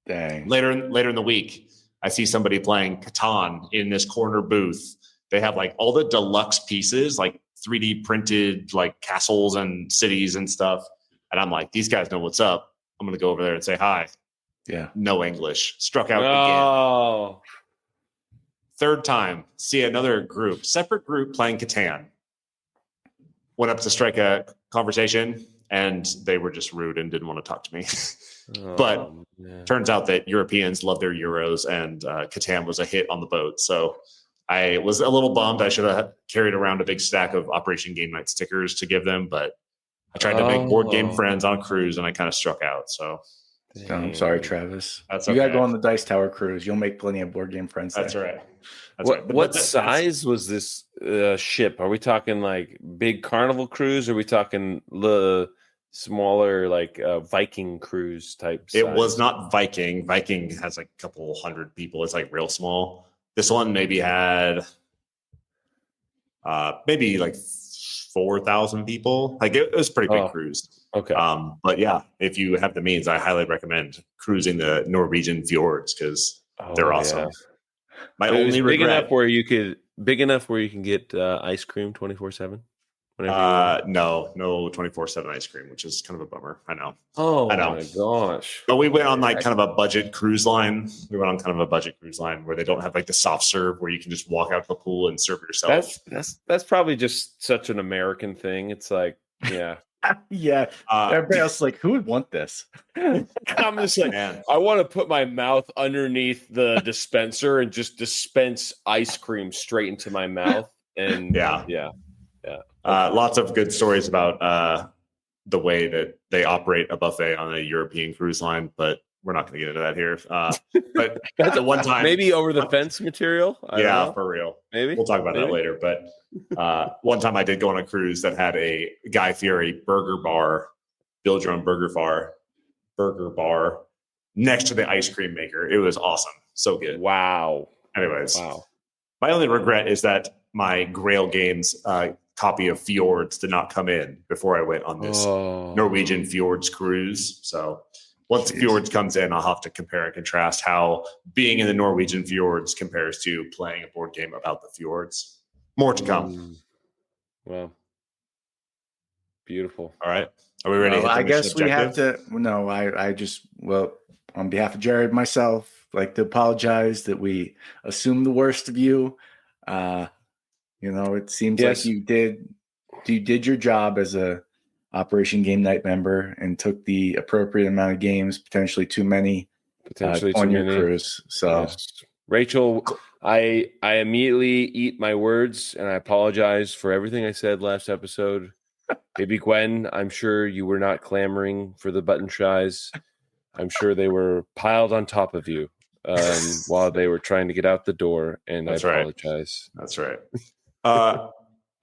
Speaker 3: Dang.
Speaker 1: Later in the week, I see somebody playing Catan in this corner booth. They have like all the deluxe pieces, like 3D printed like castles and cities and stuff. And I'm like, these guys know what's up. I'm gonna go over there and say hi.
Speaker 3: Yeah.
Speaker 1: No English. Struck out again. Third time, see another separate group playing Catan. Went up to strike a conversation. And they were just rude and didn't want to talk to me. But turns out that Europeans love their euros, and Catan was a hit on the boat. So I was a little bummed. I should have carried around a big stack of Operation Game Night stickers to give them, but I tried to make board game friends on a cruise, and I kind of struck out. So
Speaker 3: I'm sorry, Travis.
Speaker 1: That's
Speaker 3: you got to go on the Dice Tower cruise. You'll make plenty of board game friends.
Speaker 1: That's
Speaker 3: there.
Speaker 1: right.
Speaker 2: What size was this ship? Are we talking like big Carnival cruise? Or are we talking the smaller like Viking cruise type size?
Speaker 1: It was not Viking. Viking has like a couple hundred people. It's like real small. This one maybe had maybe like 4,000 people. Like it was a pretty big cruise.
Speaker 2: Okay.
Speaker 1: But yeah, if you have the means, I highly recommend cruising the Norwegian fjords because they're awesome. Yeah. My only regret,
Speaker 2: big enough where you can get ice cream 24/7.
Speaker 1: No 24/7 ice cream, which is kind of a bummer. I know.
Speaker 2: Oh
Speaker 1: I know.
Speaker 2: my gosh!
Speaker 1: But we went on like kind of a budget cruise line. We went on kind of a budget cruise line where they don't have like the soft serve where you can just walk out to the pool and serve yourself.
Speaker 2: That's probably just such an American thing. It's like, yeah.
Speaker 3: Yeah. Everybody else is like, who would want this?
Speaker 2: I'm just like,
Speaker 1: Man.
Speaker 2: I want to put my mouth underneath the dispenser and just dispense ice cream straight into my mouth. And yeah.
Speaker 1: Lots of good stories about the way that they operate a buffet on a European cruise line, but we're not going to get into that here. But
Speaker 2: That's
Speaker 1: the one time,
Speaker 2: maybe over the fence material. I don't know.
Speaker 1: For real.
Speaker 2: Maybe
Speaker 1: We'll talk about that later. But one time I did go on a cruise that had a Guy Fieri burger bar, build your own burger bar next to the ice cream maker. It was awesome. So good.
Speaker 2: Wow.
Speaker 1: Anyways, my only regret is that my Grail Games copy of Fjords did not come in before I went on this Norwegian Fjords cruise. So once Fjords comes in, I'll have to compare and contrast how being in the Norwegian Fjords compares to playing a board game about the fjords. More to come.
Speaker 2: Well, beautiful.
Speaker 1: All right. Are we ready?
Speaker 3: Well, I guess we have to. No, I just, on behalf of Jared, myself, like to apologize that we assumed the worst of you. It seems like you did your job as a Operation Game Night member and took the appropriate amount of games, potentially too many, on your cruise. So,
Speaker 2: Rachel, I immediately eat my words and I apologize for everything I said last episode. Baby Gwen, I'm sure you were not clamoring for the button shies. I'm sure they were piled on top of you while they were trying to get out the door, and I apologize.
Speaker 1: That's right.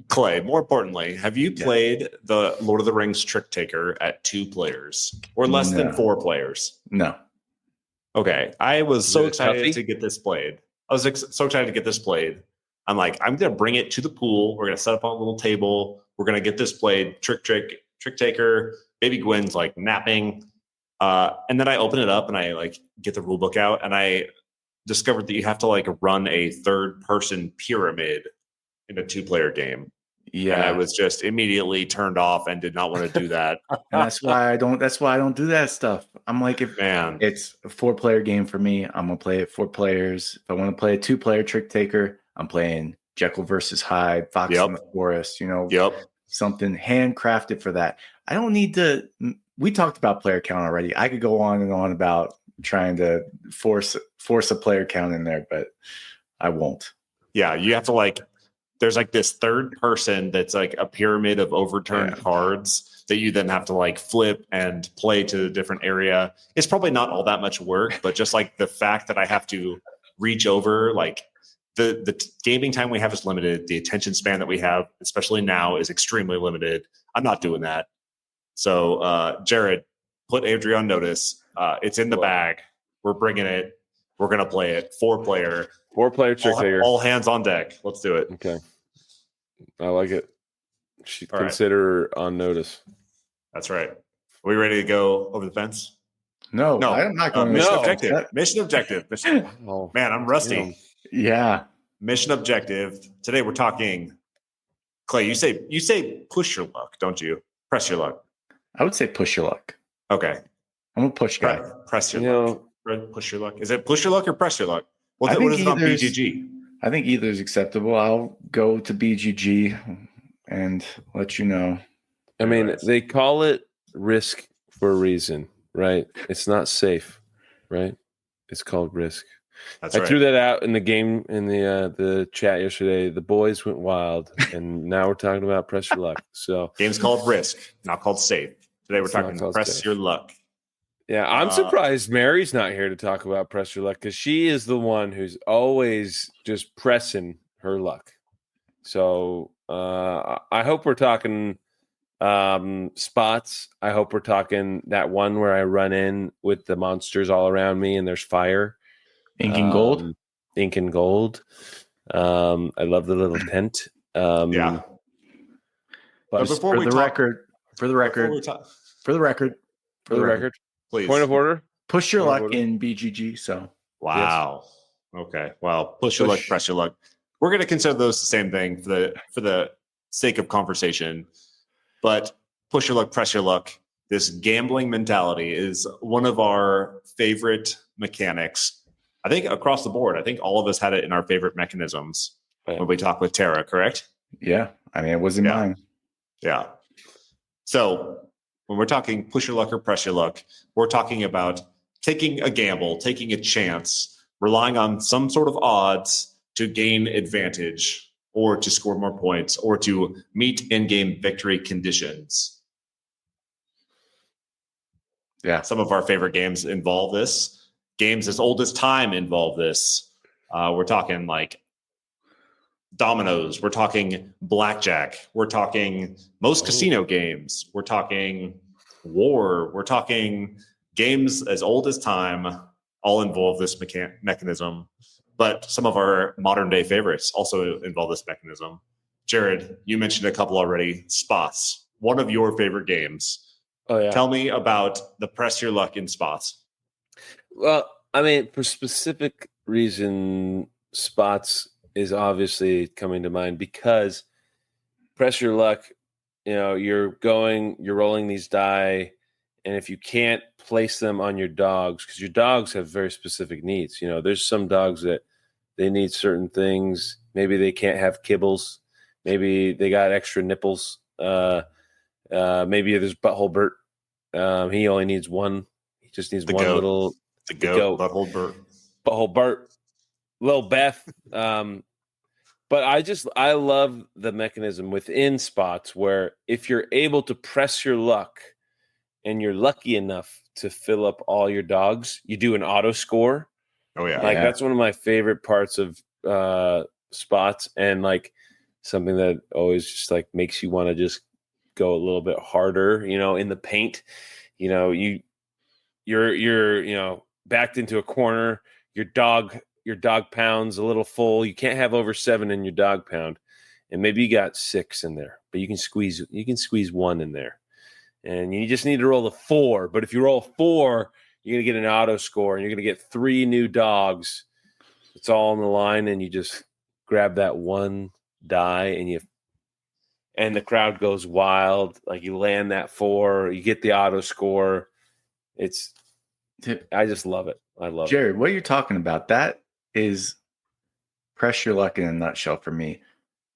Speaker 1: Clay, more importantly, have you played the Lord of the Rings Trick Taker at 2 players or less than 4 players?
Speaker 3: No.
Speaker 1: Okay. I was so excited to get this played. So excited to get this played. I'm like, I'm going to bring it to the pool. We're going to set up on a little table. We're going to get this played. Trick Taker. Baby Gwen's like napping. And then I open it up and I like get the rule book out and I discovered that you have to like run a 3rd-person pyramid in a 2-player game. Yeah. And I was just immediately turned off and did not want to do that.
Speaker 3: And that's why I don't do that stuff. I'm like, if it's a 4-player game for me, I'm gonna play it 4 players. If I want to play a 2-player Trick Taker, I'm playing Jekyll versus Hyde, Fox in the Forest, something handcrafted for that. I don't need to. We talked about player count already. I could go on and on about trying to force a player count in there, but I won't.
Speaker 1: Yeah, you have to there's like this 3rd person that's like a pyramid of overturned cards that you then have to like flip and play to a different area. It's probably not all that much work, but just like the fact that I have to reach over, like the gaming time we have is limited. The attention span that we have, especially now, is extremely limited. I'm not doing that. So, Jared, put Adrian on notice. It's in the bag. We're bringing it. We're going to play it. 4-player.
Speaker 2: 4-player Trick Taker.
Speaker 1: All hands on deck. Let's do it.
Speaker 2: Okay. I like it. Consider her on notice.
Speaker 1: That's right. Are we ready to go over the fence?
Speaker 3: No, I'm not going.
Speaker 1: Mission objective. Mission objective. Man, I'm rusty.
Speaker 3: Yeah.
Speaker 1: Mission objective. Today we're talking. Clay, you say push your luck, don't you? Press your luck.
Speaker 3: I would say push your luck.
Speaker 1: Okay.
Speaker 3: I'm a push guy.
Speaker 1: Press your luck. Push your luck. Is it push your luck or press your luck? What is it on BGG?
Speaker 3: I think either is acceptable. I'll go to BGG and let you know.
Speaker 2: I mean, they call it risk for a reason, right? It's not safe, right? It's called risk. I threw that out in the game in the chat yesterday. The boys went wild, and now we're talking about press your luck. So
Speaker 1: game's called Risk, not called Safe. Today we're talking press your luck.
Speaker 2: Yeah, I'm surprised Mary's not here to talk about press your luck because she is the one who's always just pressing her luck. So I hope we're talking spots. I hope we're talking that one where I run in with the monsters all around me and there's fire.
Speaker 3: Ink and gold.
Speaker 2: Ink and gold. I love the little tent.
Speaker 1: Yeah.
Speaker 3: But for the record,
Speaker 1: please.
Speaker 2: Point of order.
Speaker 3: Push your luck in BGG. So
Speaker 1: wow. Yes. Okay. Well, push your luck, press your luck. We're going to consider those the same thing for the sake of conversation. But push your luck, press your luck. This gambling mentality is one of our favorite mechanics. I think across the board, I think all of us had it in our favorite mechanisms when we talk with Tara, correct?
Speaker 3: Yeah. I mean, it wasn't mine.
Speaker 1: Yeah. So when we're talking push your luck or press your luck, we're talking about taking a gamble, taking a chance, relying on some sort of odds to gain advantage or to score more points or to meet in-game victory conditions.
Speaker 3: Yeah.
Speaker 1: Some of our favorite games involve this. Games as old as time involve this. We're talking like dominoes. We're talking blackjack. We're talking most casino games. We're talking war. We're talking games as old as time. All involve this mechanism. But some of our modern day favorites also involve this mechanism. Jared, you mentioned a couple already. Spots. One of your favorite games.
Speaker 2: Oh yeah.
Speaker 1: Tell me about the press your luck in spots.
Speaker 2: Well, I mean, for specific reason, spots is obviously coming to mind because press your luck, you're rolling these die, and if you can't place them on your dogs, because your dogs have very specific needs. There's some dogs that they need certain things. Maybe they can't have kibbles. Maybe they got extra nipples. Maybe there's Butthole Bert. He only needs one. He just needs one little.
Speaker 1: The goat. Butthole Bert.
Speaker 2: Butthole Bert. Lil Beth. But I love the mechanism within spots where if you're able to press your luck and you're lucky enough to fill up all your dogs, you do an auto score.
Speaker 1: Oh yeah.
Speaker 2: That's one of my favorite parts of spots, and like something that always just like makes you want to just go a little bit harder, in the paint. You're backed into a corner, your dog pound's a little full. You can't have over 7 in your dog pound. And maybe you got 6 in there, but you can squeeze 1 in there. And you just need to roll a 4. But if you roll a 4, you're going to get an auto score and you're going to get 3 new dogs. It's all on the line, and you just grab that one die and the crowd goes wild. Like you land that 4, you get the auto score. I just love it. I love
Speaker 3: Jared, what you're talking about, that is press your luck in a nutshell for me.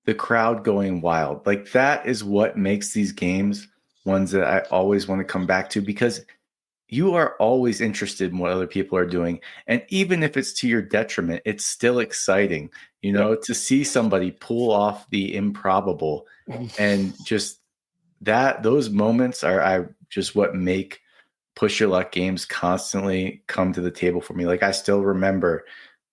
Speaker 3: The crowd going wild. Like that is what makes these games ones that I always want to come back to, because you are always interested in what other people are doing. And even if it's to your detriment, it's still exciting, to see somebody pull off the improbable. And just those moments are just what make push your luck games constantly come to the table for me. Like I still remember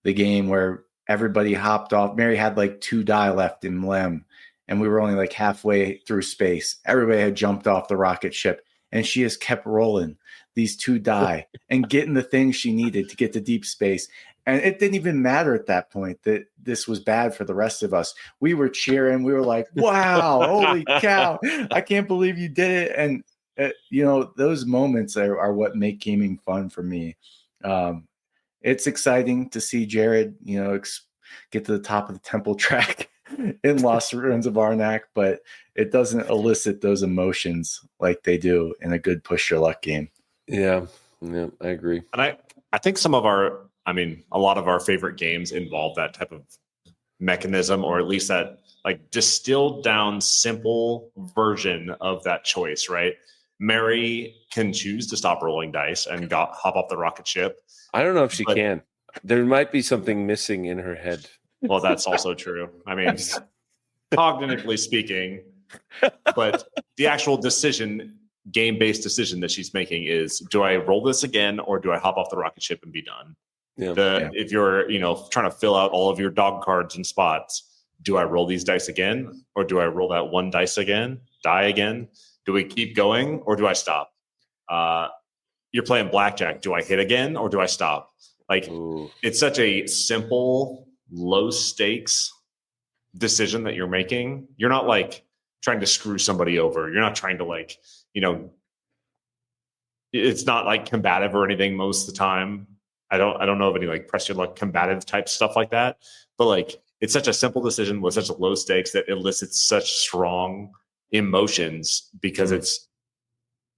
Speaker 3: the game where everybody hopped off. Mary had like 2 die left in Lem, and we were only like halfway through space. Everybody had jumped off the rocket ship, and she has kept rolling these 2 die and getting the things she needed to get to deep space. And it didn't even matter at that point that this was bad for the rest of us. We were cheering. We were like, wow, holy cow. I can't believe you did it. And, those moments are what make gaming fun for me. It's exciting to see Jared, get to the top of the temple track in Lost Ruins of Arnak, but it doesn't elicit those emotions like they do in a good push your luck game.
Speaker 2: Yeah, I agree.
Speaker 1: And I think a lot of our favorite games involve that type of mechanism, or at least that like distilled down simple version of that choice, right? Mary can choose to stop rolling dice and hop off the rocket ship.
Speaker 2: I don't know if she can. There might be something missing in her head.
Speaker 1: Well, that's also true. I mean, cognitively speaking, but the actual game-based decision that she's making is, do I roll this again or do I hop off the rocket ship and be done? Yeah. If you're, trying to fill out all of your dog cards and spots, do I roll these dice again or do I roll that 1 die again? Do we keep going or do I stop? You're playing blackjack. Do I hit again or do I stop? Like, It's such a simple, low stakes decision that you're making. You're not like trying to screw somebody over. You're not trying to it's not like combative or anything most of the time. I don't know of any like press your luck combative type stuff like that. But like it's such a simple decision with such low stakes that elicits such strong emotions because it's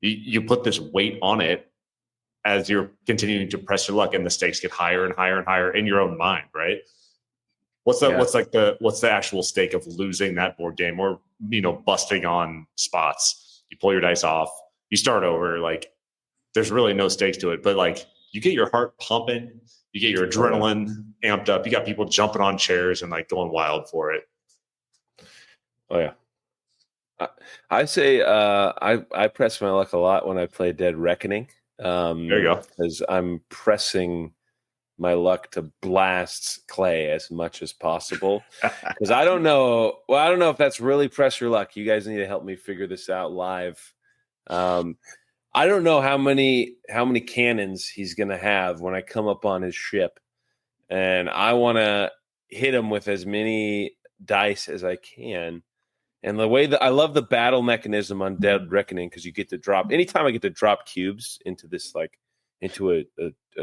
Speaker 1: you put this weight on it as you're continuing to press your luck, and the stakes get higher and higher and higher in your own mind, right? What's the actual stake of losing that board game or busting on spots? You pull your dice off, you start over, like there's really no stakes to it, but like you get your heart pumping, you get your adrenaline amped up, you got people jumping on chairs and like going wild for it.
Speaker 2: Oh yeah. I say I press my luck a lot when I play Dead Reckoning.
Speaker 1: There you go.
Speaker 2: Because I'm pressing my luck to blast Clay as much as possible. Because I don't know if that's really press your luck. You guys need to help me figure this out live. I don't know how many cannons he's going to have when I come up on his ship, and I want to hit him with as many dice as I can. And the way that I love the battle mechanism on Dead Reckoning, because you get to drop anytime I get to drop cubes into this into a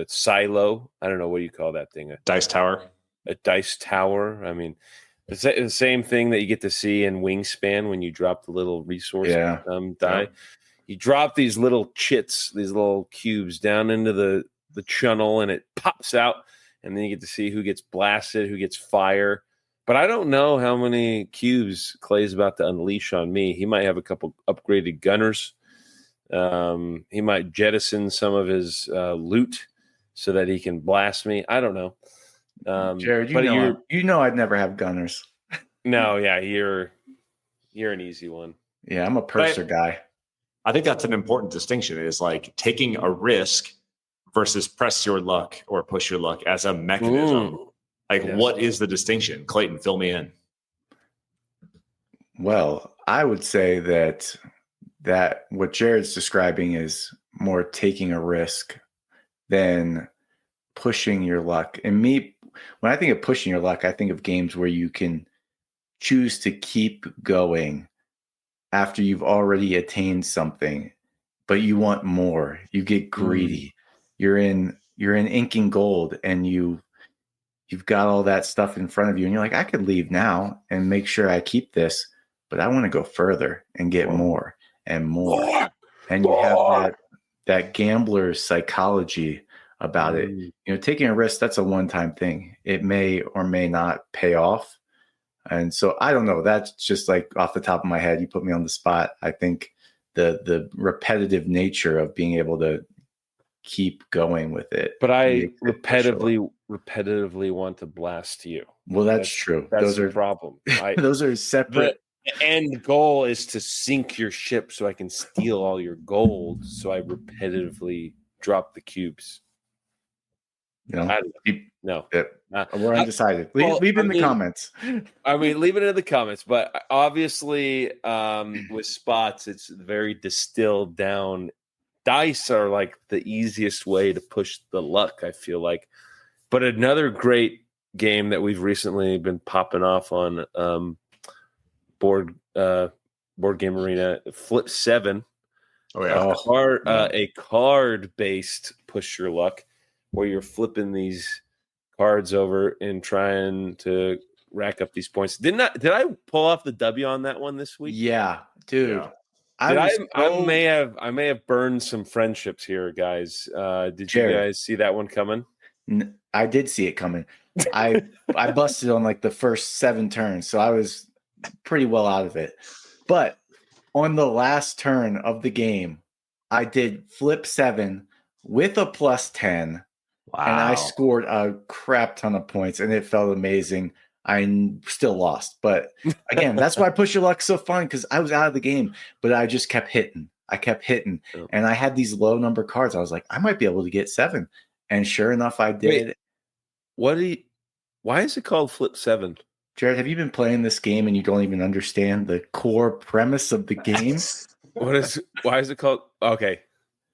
Speaker 2: silo. I don't know, what do you call that thing?
Speaker 1: Dice tower.
Speaker 2: A dice tower. I mean, it's the same thing that you get to see in Wingspan when you drop the little resource die. Yeah. You drop these little chits, these little cubes down into the channel, and it pops out, and then you get to see who gets blasted, who gets fire. But I don't know how many cubes Clay's about to unleash on me. He might have a couple upgraded gunners. He might jettison some of his loot so that he can blast me. I don't know.
Speaker 3: Jared, I'd never have gunners.
Speaker 2: No, yeah, you're an easy one.
Speaker 3: Yeah, I'm a purser guy.
Speaker 1: I think that's an important distinction, is like taking a risk versus press your luck or push your luck as a mechanism. What is the distinction? Clayton, fill me in.
Speaker 3: Well, I would say that what Jared's describing is more taking a risk than pushing your luck. And when I think of pushing your luck, I think of games where you can choose to keep going after you've already attained something, but you want more. You get greedy. You're in inking gold, and you've got all that stuff in front of you, and you're like, I could leave now and make sure I keep this, but I want to go further and get more and more. And you have that gambler's psychology about it. Taking a risk, that's a one-time thing. It may or may not pay off. And so I don't know. That's just like off the top of my head. You put me on the spot. I think the repetitive nature of being able to keep going with it.
Speaker 2: But I repetitively want to blast you.
Speaker 3: Well, that's true.
Speaker 2: That's the problem.
Speaker 3: Those are separate.
Speaker 2: The end goal is to sink your ship so I can steal all your gold. So I repetitively drop the cubes. No.
Speaker 3: We're undecided. Leave in the comments.
Speaker 2: I mean, leave it in the comments. But obviously, with spots, it's very distilled down. Dice are like the easiest way to push the luck, I feel like. But another great game that we've recently been popping off on Board Game Arena, Flip 7.
Speaker 1: Oh yeah,
Speaker 2: a card-based push your luck, where you're flipping these cards over and trying to rack up these points. Did I pull off the W on that one this week?
Speaker 3: Yeah, dude. Yeah.
Speaker 2: I may have burned some friendships here, guys. Did Jared, you guys see that one coming?
Speaker 3: I did see it coming. I busted on like the first 7 turns, so I was pretty well out of it. But on the last turn of the game, I did flip 7 with a +10. Wow. And I scored a crap ton of points, and it felt amazing. I still lost. But again, that's why push your luck so fun, because I was out of the game, but I just kept hitting. And I had these low number cards. I was like, I might be able to get 7. And sure enough, I did.
Speaker 2: Wait, why is it called Flip 7?
Speaker 3: Jared, have you been playing this game and you don't even understand the core premise of the game?
Speaker 2: Why is it called? Okay.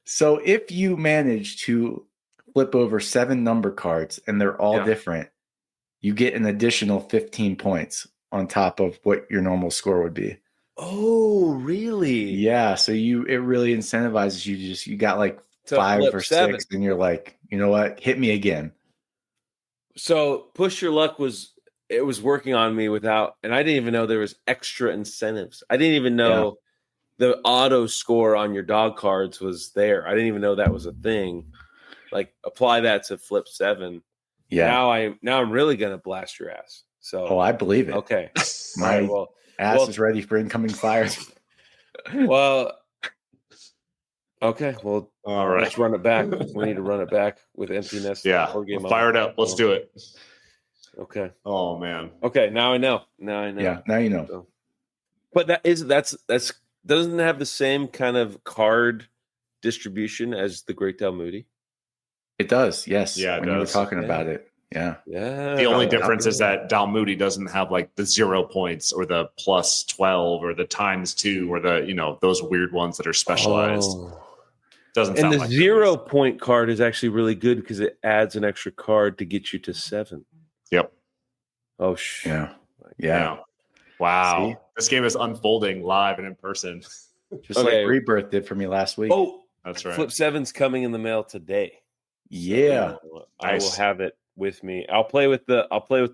Speaker 3: So if you manage to flip over 7 number cards and they're all different, you get an additional 15 points on top of what your normal score would be.
Speaker 2: Oh, really?
Speaker 3: Yeah. So it really incentivizes you. You got like 5 or 6, and you're like, you know what? Hit me again.
Speaker 2: So push your luck was it was working on me without, and I didn't even know there was extra incentives. I didn't even know the auto score on your dog cards was there. I didn't even know that was a thing. Like apply that to flip 7.
Speaker 3: Yeah.
Speaker 2: Now I'm really gonna blast your ass. So
Speaker 3: I believe it.
Speaker 2: okay.
Speaker 3: My
Speaker 2: All right,
Speaker 3: ass is ready for incoming fire.
Speaker 2: Well, okay. Well,
Speaker 1: all right.
Speaker 2: let's run it back. We need to run it back with emptiness.
Speaker 1: Yeah. Fire it up. Let's do it.
Speaker 2: Okay.
Speaker 1: Oh man.
Speaker 2: Okay. Now I know.
Speaker 3: Yeah. Now you know.
Speaker 2: So, but that's doesn't have the same kind of card distribution as the Great Dalmoody.
Speaker 3: It does. Yes.
Speaker 1: Yeah.
Speaker 3: When you were talking about it. Yeah.
Speaker 2: Yeah.
Speaker 1: The only difference is that Dalmoody doesn't have like the 0 points or the plus 12 or the ×2 or the, those weird ones that are specialized. Doesn't
Speaker 2: and
Speaker 1: sound
Speaker 2: the
Speaker 1: like
Speaker 2: 0 point card is actually really good because it adds an extra card to get you to 7.
Speaker 1: Yep.
Speaker 2: Oh,
Speaker 3: yeah.
Speaker 1: Wow.
Speaker 3: See?
Speaker 1: This game is unfolding live and in person.
Speaker 3: Just like Rebirth did for me last week.
Speaker 2: Oh,
Speaker 1: that's right.
Speaker 2: Flip 7's coming in the mail today.
Speaker 3: Yeah.
Speaker 2: So, I will have it with me. I'll play with the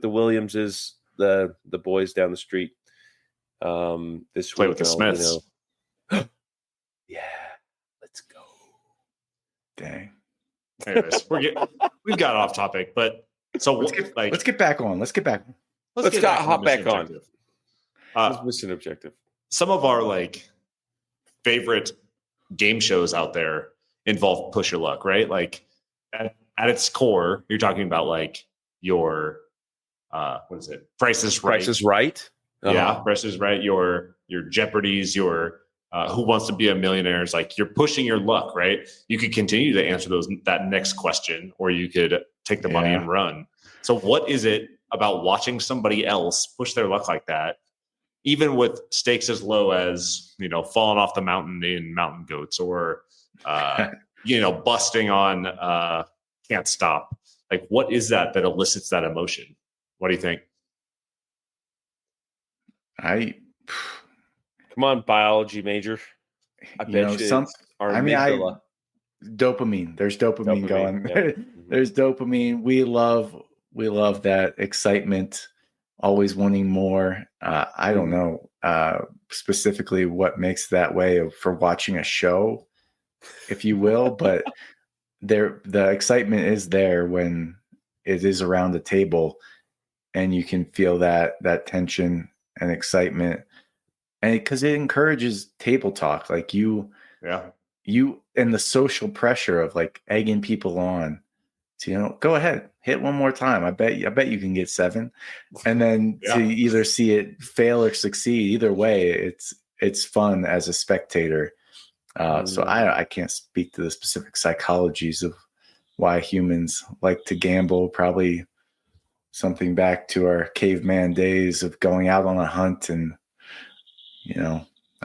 Speaker 2: Williamses, the boys down the street. This
Speaker 1: play
Speaker 2: week,
Speaker 1: with the Smiths.
Speaker 2: Yeah, let's go.
Speaker 3: Dang.
Speaker 1: Anyways, we've got off topic, but so
Speaker 3: let's get back on. Let's
Speaker 2: hop back on.
Speaker 1: Mission
Speaker 2: objective.
Speaker 1: Some of our favorite game shows out there involve push your luck, right? Like at its core, you're talking about your what is it? Price is Right.
Speaker 2: Price is Right.
Speaker 1: Uh-huh. Yeah, Price is Right. Your Jeopardies, your Who Wants to Be a Millionaire? Is you're pushing your luck, right? You could continue to answer that next question, or you could take the money and run. So what is it about watching somebody else push their luck like that, even with stakes as low as, falling off the mountain in Mountain Goats or, busting on Can't Stop? What is that elicits that emotion? What do you think?
Speaker 2: Come on, biology major. I bet you
Speaker 3: dopamine. There's dopamine going. Yeah. There's dopamine. We love that excitement, always wanting more. I don't know specifically what makes that way for watching a show, if you will, but the excitement is there when it is around the table, and you can feel that tension and excitement, and because it encourages table talk, you and the social pressure of egging people on to go ahead, hit one more time. I bet you can get 7, and then to either see it fail or succeed. Either way, it's fun as a spectator. So I can't speak to the specific psychologies of why humans like to gamble. Probably something back to our caveman days of going out on a hunt, and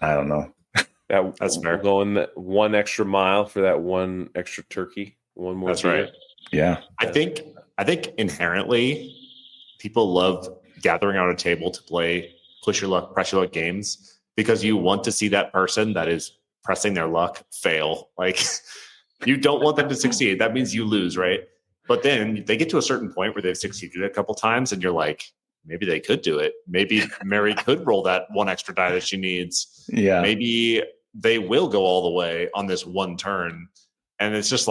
Speaker 3: I don't know.
Speaker 2: That's fair. Going that 1 extra mile for that 1 extra turkey. 1 more.
Speaker 1: That's right.
Speaker 3: Yeah.
Speaker 1: I think inherently people love gathering around a table to play push your luck, press your luck games, because you want to see that person that is pressing their luck fail. You don't want them to succeed. That means you lose, right? But then they get to a certain point where they've succeeded a couple times, and you're like, maybe they could do it. Maybe Mary could roll that 1 extra die that she needs.
Speaker 3: Yeah.
Speaker 1: Maybe they will go all the way on this 1 turn. And it's just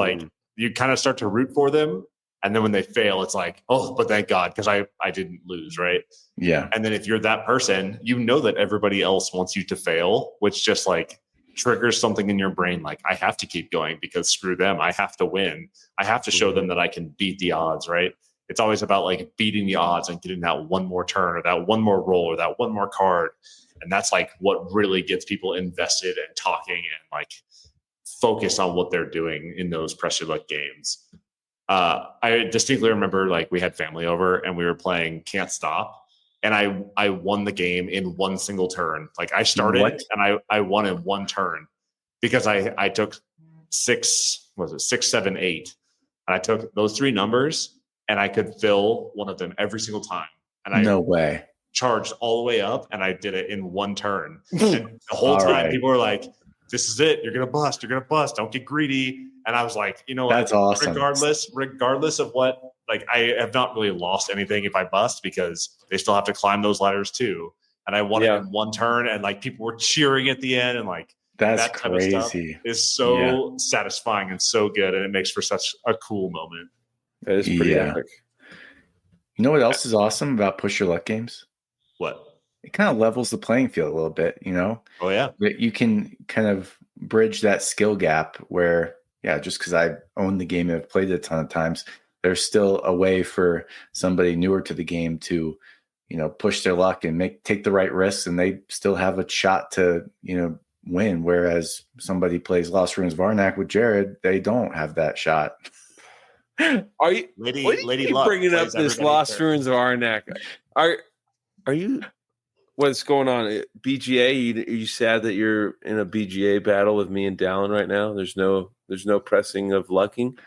Speaker 1: you kind of start to root for them. And then when they fail, it's oh, but thank God, because I didn't lose, right?
Speaker 3: Yeah.
Speaker 1: And then if you're that person, that everybody else wants you to fail, which just triggers something in your brain. I have to keep going because screw them. I have to win. I have to show them that I can beat the odds, right? It's always about beating the odds and getting that 1 more turn or that 1 more roll or that 1 more card. And that's what really gets people invested and talking and focus on what they're doing in those press your luck games. I distinctly remember we had family over and we were playing Can't Stop, and I won the game in 1 single turn. I started and I won in 1 turn because I took 6, 7, 8, and I took those 3 numbers and I could fill one of them every single time. And
Speaker 3: no way.
Speaker 1: Charged all the way up, and I did it in 1 turn. And the whole time people were like, this is it. You're going to bust. You're going to bust. Don't get greedy. And I was like,
Speaker 3: that's awesome.
Speaker 1: Regardless of what like I have not really lost anything if I bust because they still have to climb those ladders too. And I won it in one turn, and like people were cheering at the end, and like
Speaker 3: That's
Speaker 1: that type of stuff
Speaker 3: crazy.
Speaker 1: is so satisfying and so good, and it makes for such a cool moment.
Speaker 2: That is pretty epic.
Speaker 3: You know what else is awesome about push your luck games?
Speaker 1: What?
Speaker 3: It kind of levels the playing field a little bit, you know?
Speaker 1: Oh yeah.
Speaker 3: That you can kind of bridge that skill gap where, just because I own the game and have played it a ton of times, there's still a way for somebody newer to the game to, push their luck and take the right risks, and they still have a shot to, win. Whereas somebody plays Lost Ruins Varnak with Jared, they don't have that shot.
Speaker 2: Are you Lady Luck bringing up this Lost Ruins of Arnak? Are you? What's going on? BGA? Are you sad that you're in a BGA battle with me and Dallin right now? There's no pressing of lucking.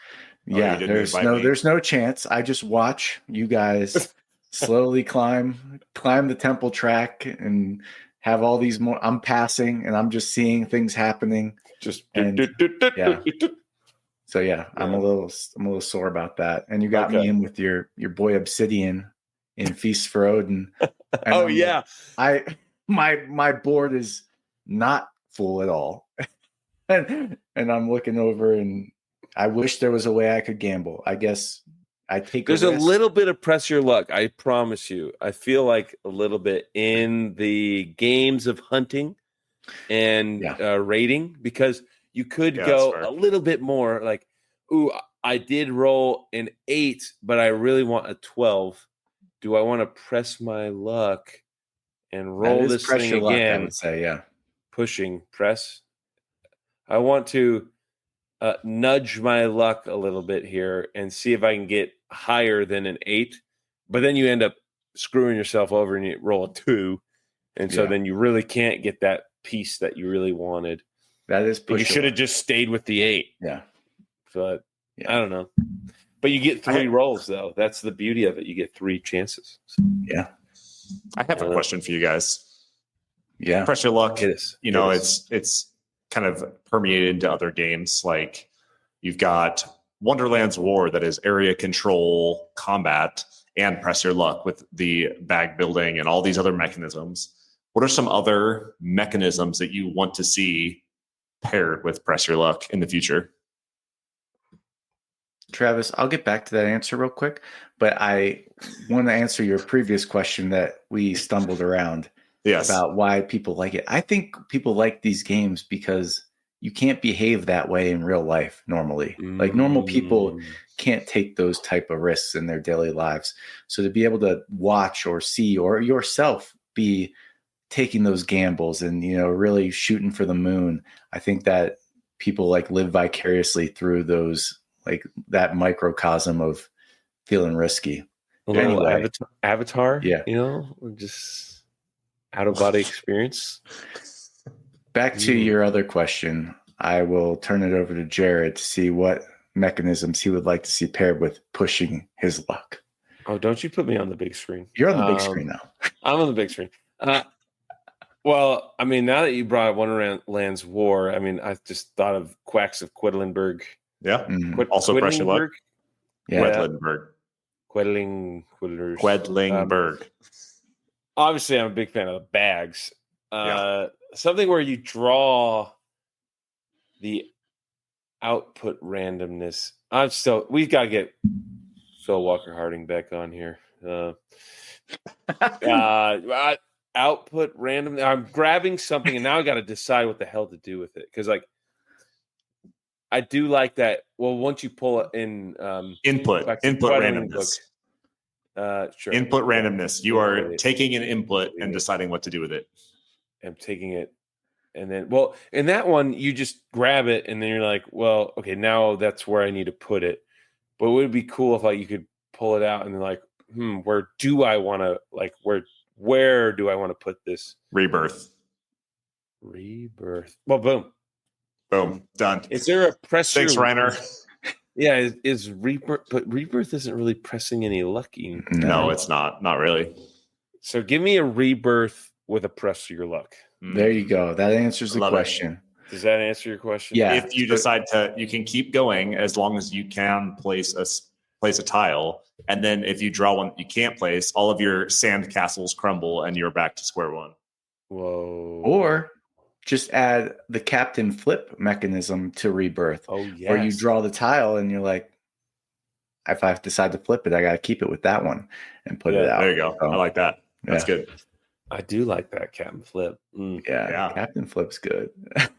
Speaker 3: Yeah, there's no chance. I just watch you guys slowly climb the temple track and have all these more. I'm passing and I'm just seeing things happening. So I'm a little sore about that. And you got me in with your boy Obsidian in Feast for Odin. And my board is not full at all. and I'm looking over and I wish there was a way I could gamble. I guess I take
Speaker 2: There's a little bit of press your luck, I promise you. I feel like a little bit in the games of hunting and rating, because you could go a little bit more like, ooh, I did roll an 8, but I really want a 12. Do I want to press my luck and roll this thing again?
Speaker 3: Luck, I would say,
Speaker 2: pushing press. I want to nudge my luck a little bit here and see if I can get higher than an 8. But then you end up screwing yourself over and you roll a 2. And so then you really can't get that piece that you really wanted.
Speaker 3: That is
Speaker 2: you should have just stayed with the 8.
Speaker 3: Yeah.
Speaker 2: But I don't know. But you get 3 rolls, though. That's the beauty of it. You get 3 chances. So,
Speaker 1: I have a question for you guys.
Speaker 3: Yeah.
Speaker 1: Press your luck. It's kind of permeated into other games. Like you've got Wonderland's War that is area control combat and press your luck with the bag building and all these other mechanisms. What are some other mechanisms that you want to see paired with press your luck in the future?
Speaker 3: Travis, I'll get back to that answer real quick, but I want to answer your previous question that we stumbled around about why people like it. I think people like these games because you can't behave that way in real life normally. Like normal people can't take those type of risks in their daily lives. So to be able to watch or see or yourself be taking those gambles and, really shooting for the moon, I think that people like live vicariously through those, like that microcosm of feeling risky.
Speaker 2: Anyway, avatar,
Speaker 3: yeah,
Speaker 2: just out of body experience.
Speaker 3: Back to your other question, I will turn it over to Jared to see what mechanisms he would like to see paired with pushing his luck.
Speaker 2: Oh, don't you put me on the big screen?
Speaker 3: You're on the big screen now.
Speaker 2: I'm on the big screen. Well, I mean, now that you brought Wonderland's War, I mean, I just thought of Quacks of Quedlinburg.
Speaker 1: Yeah. Also press your luck.
Speaker 3: Yeah.
Speaker 1: Quedlinburg.
Speaker 2: Obviously, I'm a big fan of the bags. Something where you draw the output randomness. We've got to get Phil Walker Harding back on here. Output random. I'm grabbing something and now I got to decide what the hell to do with it. Because I do like that. Well, once you pull it in
Speaker 1: input randomness.
Speaker 2: Sure.
Speaker 1: Input randomness. You are taking an input and deciding what to do with it.
Speaker 2: I'm taking it. And then, in that one, you just grab it and then you're like, well, okay, now that's where I need to put it. But it would be cool if you could pull it out and then where do I want to, where do I want to put this?
Speaker 1: Rebirth.
Speaker 2: Well, boom.
Speaker 1: Done.
Speaker 2: Is there a pressure?
Speaker 1: Thanks, Reiner.
Speaker 2: Yeah, is Rebirth, but Rebirth isn't really pressing any lucky.
Speaker 1: No, it's not. Not really.
Speaker 2: So give me a Rebirth with a press your luck.
Speaker 3: There you go. That answers the question.
Speaker 2: Does that answer your question?
Speaker 3: Yeah.
Speaker 1: If you decide you can keep going as long as you can place place a tile. And then if you draw one that you can't place, all of your sand castles crumble and you're back to square one.
Speaker 2: Whoa.
Speaker 3: Or just add the captain flip mechanism to Rebirth.
Speaker 2: Oh, yes.
Speaker 3: Where you draw the tile and you're like, if I decide to flip it, I got to keep it with that one and put it out.
Speaker 1: There you go.
Speaker 3: So,
Speaker 1: I like that. That's good.
Speaker 2: I do like that Captain Flip.
Speaker 3: Yeah, Captain Flip's good.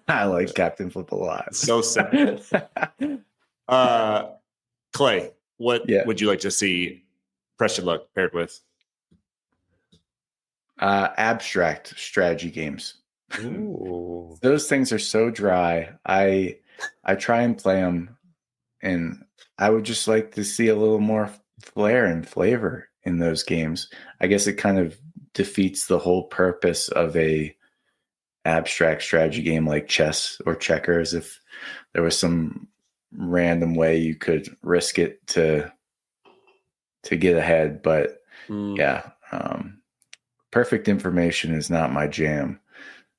Speaker 3: I like Captain Flip a lot.
Speaker 1: So simple. Clay, what would you like to see Press Your Luck paired with?
Speaker 3: Abstract strategy games.
Speaker 2: Ooh.
Speaker 3: Those things are so dry. I try and play them, and I would just like to see a little more flair and flavor in those games. I guess it kind of defeats the whole purpose of a abstract strategy game like chess or checkers if there was some random way you could risk it to get ahead. But perfect information is not my jam.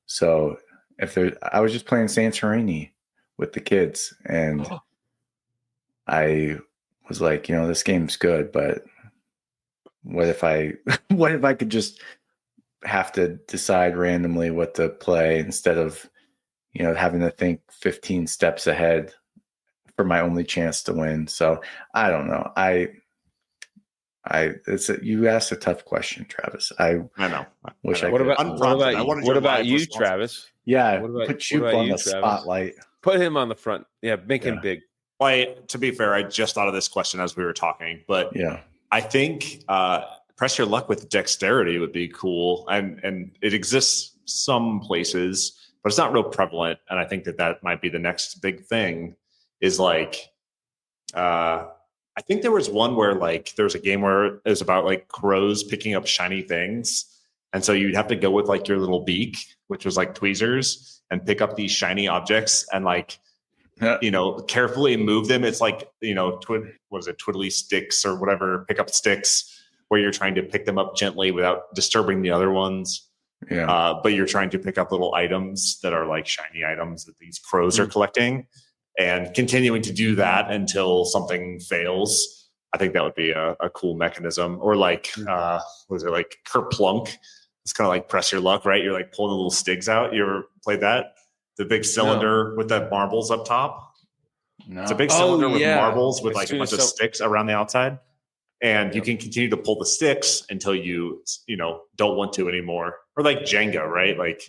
Speaker 3: So I was just playing Santorini with the kids, and I was like, this game's good, but what if I could just have to decide randomly what to play instead of, having to think 15 steps ahead for my only chance to win. So I don't know. You asked a tough question, Travis. I know. Wish I could.
Speaker 2: What about you, Travis?
Speaker 3: Yeah,
Speaker 2: put
Speaker 3: you on the spotlight.
Speaker 2: Put him on the front. Yeah, make him big.
Speaker 1: To be fair, I just thought of this question as we were talking, but I think Press Your Luck with dexterity would be cool, and it exists some places, but it's not real prevalent. And I think that might be the next big thing. Is like, I think there was one where like there was a game where it was about like crows picking up shiny things, and so you'd have to go with like your little beak, which was like tweezers, and pick up these shiny objects and like. Carefully move them. It's like, twiddly sticks or whatever, pick up sticks where you're trying to pick them up gently without disturbing the other ones. Yeah. But you're trying to pick up little items that are like shiny items that these crows are collecting and continuing to do that until something fails. I think that would be a cool mechanism. Or like, was it like Kerplunk? It's kind of like Press Your Luck, right? You're like pulling the little sticks out. You ever played that? The big cylinder with the marbles up top. No. It's a big cylinder with marbles with like a bunch of sticks around the outside. And you can continue to pull the sticks until you don't want to anymore. Or like Jenga, right? Like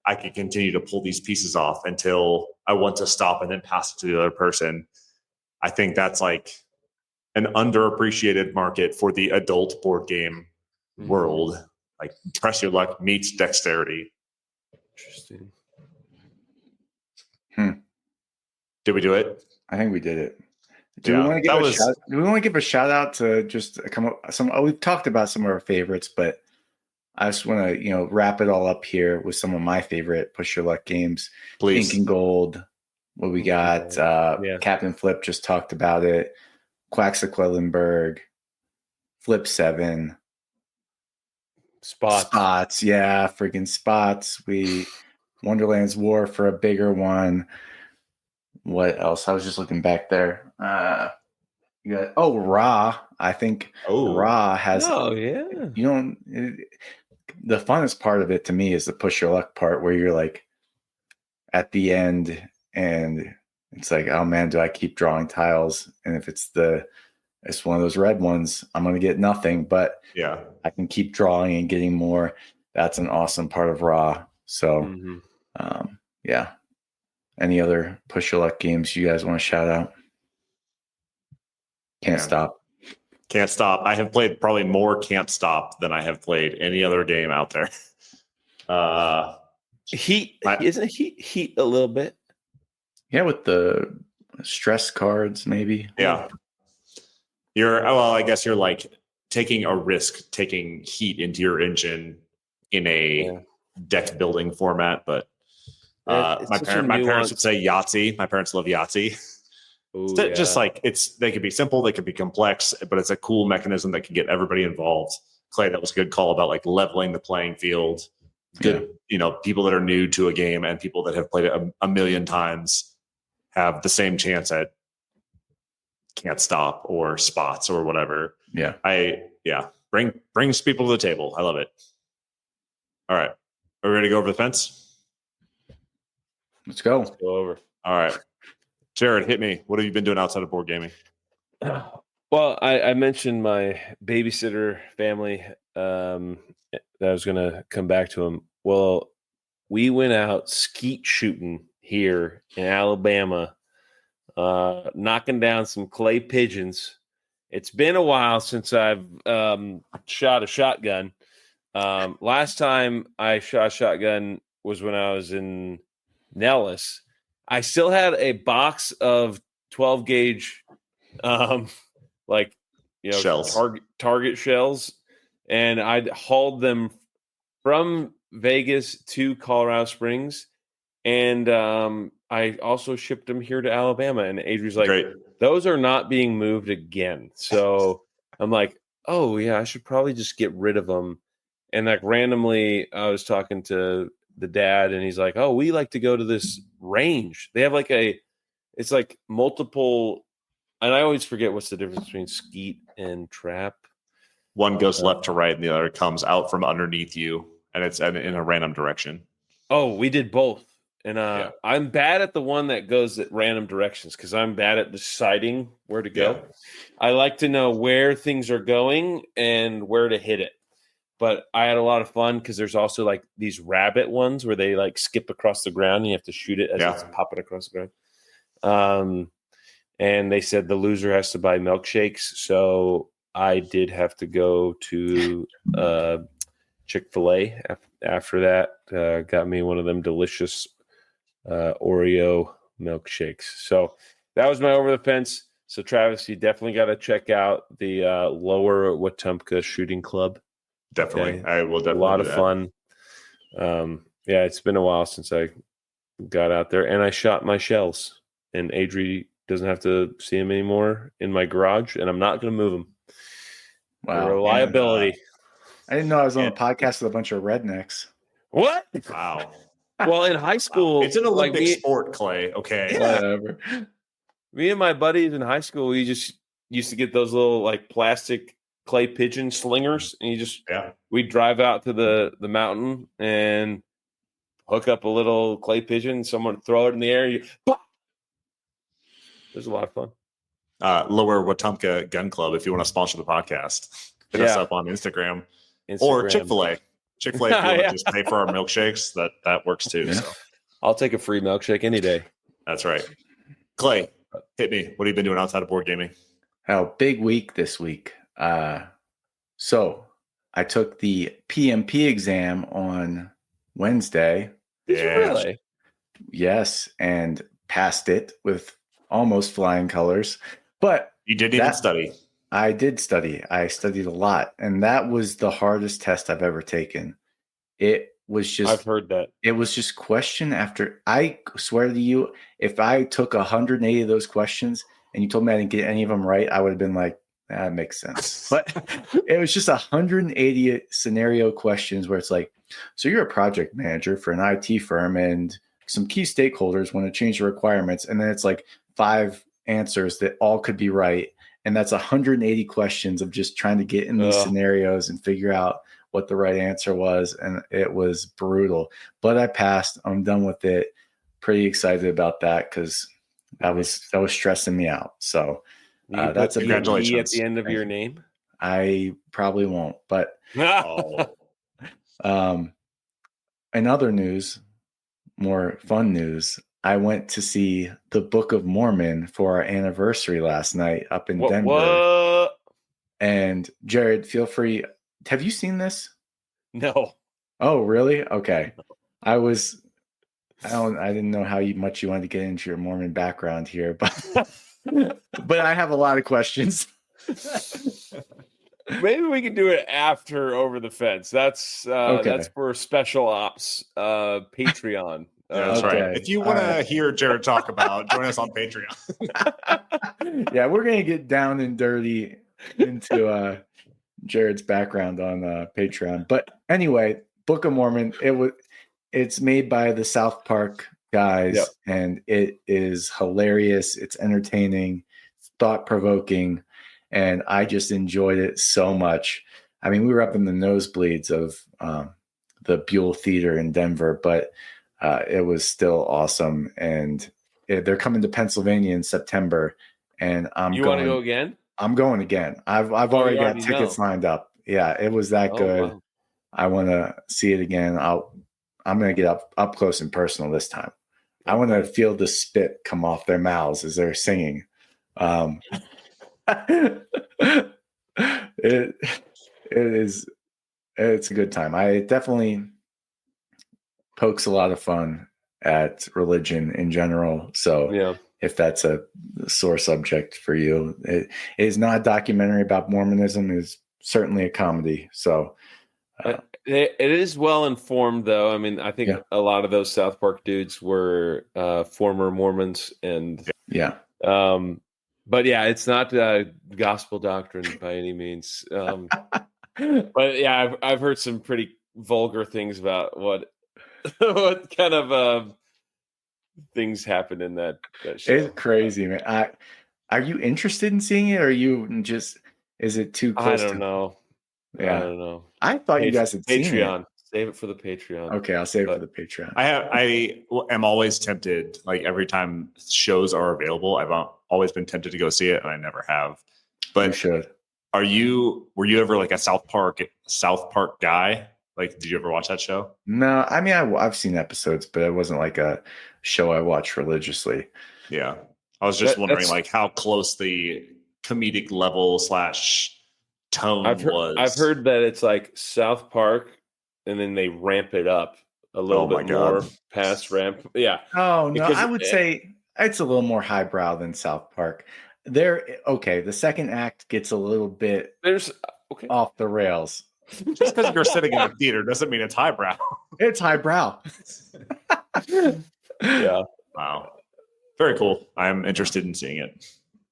Speaker 1: I could continue to pull these pieces off until I want to stop and then pass it to the other person. I think that's like an underappreciated market for the adult board game world. Like Press Your Luck meets dexterity.
Speaker 2: Interesting.
Speaker 1: Did we do it?
Speaker 3: I think we did it. Do we want to give a shout out to just come up we've talked about some of our favorites, but I just want to, wrap it all up here with some of my favorite Push Your Luck games.
Speaker 1: Please.
Speaker 3: Ink and Gold. What we got? Captain Flip just talked about it. Quacks of Quedlinburg. Flip 7. Spots. Yeah, freaking Spots. Wonderland's War for a bigger one. What else? I was just looking back there. You got Ra. I think Ra has.
Speaker 2: Oh yeah.
Speaker 3: The funnest part of it to me is the Push Your Luck part, where you're like at the end, and it's like, oh man, do I keep drawing tiles? And if it's one of those red ones, I'm gonna get nothing. But I can keep drawing and getting more. That's an awesome part of Ra. So, Any other Push Your Luck games you guys want to shout out? Can't Stop.
Speaker 1: I have played probably more Can't Stop than I have played any other game out there.
Speaker 2: Isn't Heat a little bit?
Speaker 3: Yeah, with the stress cards, maybe.
Speaker 1: Yeah. I guess you're like taking a risk, taking heat into your engine in a deck building format, but my parents would say Yahtzee. My parents love Yahtzee. Ooh, just like they could be simple, they could be complex, but it's a cool mechanism that can get everybody involved. Clay, that was a good call about like leveling the playing field. Good, people that are new to a game and people that have played it a million times have the same chance at can't stop or spots or whatever.
Speaker 3: Yeah.
Speaker 1: Brings people to the table. I love it. All right. Are we ready to go over the fence?
Speaker 3: Let's go.
Speaker 2: Go over.
Speaker 1: All right. Jared, hit me. What have you been doing outside of board gaming?
Speaker 2: Well, I mentioned my babysitter family that I was going to come back to them. Well, we went out skeet shooting here in Alabama, knocking down some clay pigeons. It's been a while since I've shot a shotgun. Last time I shot a shotgun was when I was in Nellis. I still had a box of 12 gauge,
Speaker 1: Shells.
Speaker 2: target shells, and I'd hauled them from Vegas to Colorado Springs, and I also shipped them here to Alabama. And Adri's like,
Speaker 1: Great.
Speaker 2: those are not being moved again. So I'm like, oh yeah, I should probably just get rid of them. And like randomly, I was talking to the dad, and he's like, oh, we like to go to this range. They have like it's like multiple, and I always forget what's the difference between skeet and trap.
Speaker 1: One goes left to right, and the other comes out from underneath you, and it's in a random direction.
Speaker 2: Oh, we did both. And I'm bad at the one that goes at random directions because I'm bad at deciding where to go.
Speaker 1: Yeah.
Speaker 2: I like to know where things are going and where to hit it. But I had a lot of fun because there's also like these rabbit ones where they like skip across the ground and you have to shoot it as it's popping across the ground. And they said the loser has to buy milkshakes. So I did have to go to Chick-fil-A after that. Got me one of them delicious Oreo milkshakes. So that was my over the fence. So Travis, you definitely got to check out the Lower Wetumpka Shooting Club.
Speaker 1: Definitely.
Speaker 2: Okay.
Speaker 1: I will definitely.
Speaker 2: A lot of fun. Yeah, it's been a while since I got out there, and I shot my shells, and Adri doesn't have to see them anymore in my garage, and I'm not going to move them.
Speaker 3: Wow.
Speaker 2: The reliability.
Speaker 3: I didn't know I was on a podcast with a bunch of rednecks.
Speaker 2: What?
Speaker 1: Wow.
Speaker 2: Well, in high school,
Speaker 1: It's an Olympic
Speaker 2: like
Speaker 1: sport, Clay. Okay.
Speaker 3: Whatever.
Speaker 2: me and my buddies in high school, we just used to get those little like plastic clay pigeon slingers, and we'd drive out to the mountain and hook up a little clay pigeon. Someone would throw it in the air. It was a lot of fun.
Speaker 1: Lower Wetumpka Gun Club. If you want to sponsor the podcast, hit us up on Instagram. Or Chick-fil-A. Chick-fil-A, if you want to just pay for our milkshakes, that works too.
Speaker 3: Yeah.
Speaker 1: So
Speaker 2: I'll take a free milkshake any day.
Speaker 1: that's right. Clay, hit me. What have you been doing outside of board gaming?
Speaker 3: Oh, big week this week. So I took the PMP exam on Wednesday.
Speaker 2: Did you really?
Speaker 3: Yes, and passed it with almost flying colors. But
Speaker 1: You didn't even study.
Speaker 3: I did study. I studied a lot, and that was the hardest test I've ever taken. It was just
Speaker 2: I've heard that.
Speaker 3: It was just question after. I swear to you, if I took 180 of those questions and you told me I didn't get any of them right, I would have been like, that makes sense. But it was just 180 scenario questions where it's like, so you're a project manager for an IT firm and some key stakeholders want to change the requirements. And then it's like 5 answers that all could be right. And that's 180 questions of just trying to get in these scenarios and figure out what the right answer was. And it was brutal, but I passed. I'm done with it. Pretty excited about that because that was stressing me out. So that's a
Speaker 1: congratulations
Speaker 2: at the end of your name.
Speaker 3: I probably won't, but in other news, more fun news, I went to see the Book of Mormon for our anniversary last night up in Denver.
Speaker 2: What?
Speaker 3: And Jared, feel free. Have you seen this?
Speaker 2: No.
Speaker 3: Oh, really? Okay. I didn't know how much you wanted to get into your Mormon background here, but but I have a lot of questions.
Speaker 2: Maybe we can do it after Over the Fence. That's for special ops Patreon.
Speaker 1: That's right. If you want to hear Jared talk about, join us on Patreon.
Speaker 3: Yeah, we're gonna get down and dirty into Jared's background on Patreon. But anyway, Book of Mormon. It's made by the South Park guys, and it is hilarious. It's entertaining. thought-provoking, and I just enjoyed it so much. I mean, we were up in the nosebleeds of the Buell Theater in Denver, but it was still awesome. And they're coming to Pennsylvania in September, and
Speaker 2: You want to go again?
Speaker 3: I'm going again. I've already got tickets lined up. Yeah, it was that good.
Speaker 2: Wow.
Speaker 3: I want to see it again. I'm going to get up close and personal this time. I want to feel the spit come off their mouths as they're singing. It's a good time. I definitely pokes a lot of fun at religion in general. So if that's a sore subject for you, it is not a documentary about Mormonism. It's certainly a comedy. So
Speaker 2: it is well informed, though. I mean, I think a lot of those South Park dudes were former Mormons, and but yeah, it's not gospel doctrine by any means. But yeah, I've heard some pretty vulgar things about what kind of things happen in that show.
Speaker 3: It's crazy, man. Are you interested in seeing it, or are you just? Is it too close?
Speaker 2: I don't know.
Speaker 3: Yeah,
Speaker 2: I don't know.
Speaker 3: I thought you guys had seen it.
Speaker 2: Save it for the Patreon.
Speaker 3: Okay, I'll save it for the Patreon.
Speaker 1: I am always tempted. Like every time shows are available, I've always been tempted to go see it, and I never have. But
Speaker 3: you should.
Speaker 1: Were you ever like a South Park guy? Like, did you ever watch that show?
Speaker 3: No, I mean, I've seen episodes, but it wasn't like a show I watched religiously.
Speaker 1: Yeah, I was just wondering, like, how close the comedic level / tone was.
Speaker 2: I've heard that it's like South Park, and then they ramp it up a little bit more past ramp. Yeah.
Speaker 3: Oh no, I would say it's a little more highbrow than South Park. The second act gets a little bit off the rails.
Speaker 1: Just because you're sitting in a theater doesn't mean it's highbrow.
Speaker 3: It's highbrow.
Speaker 2: Yeah.
Speaker 1: Wow. Very cool. I'm interested in seeing it.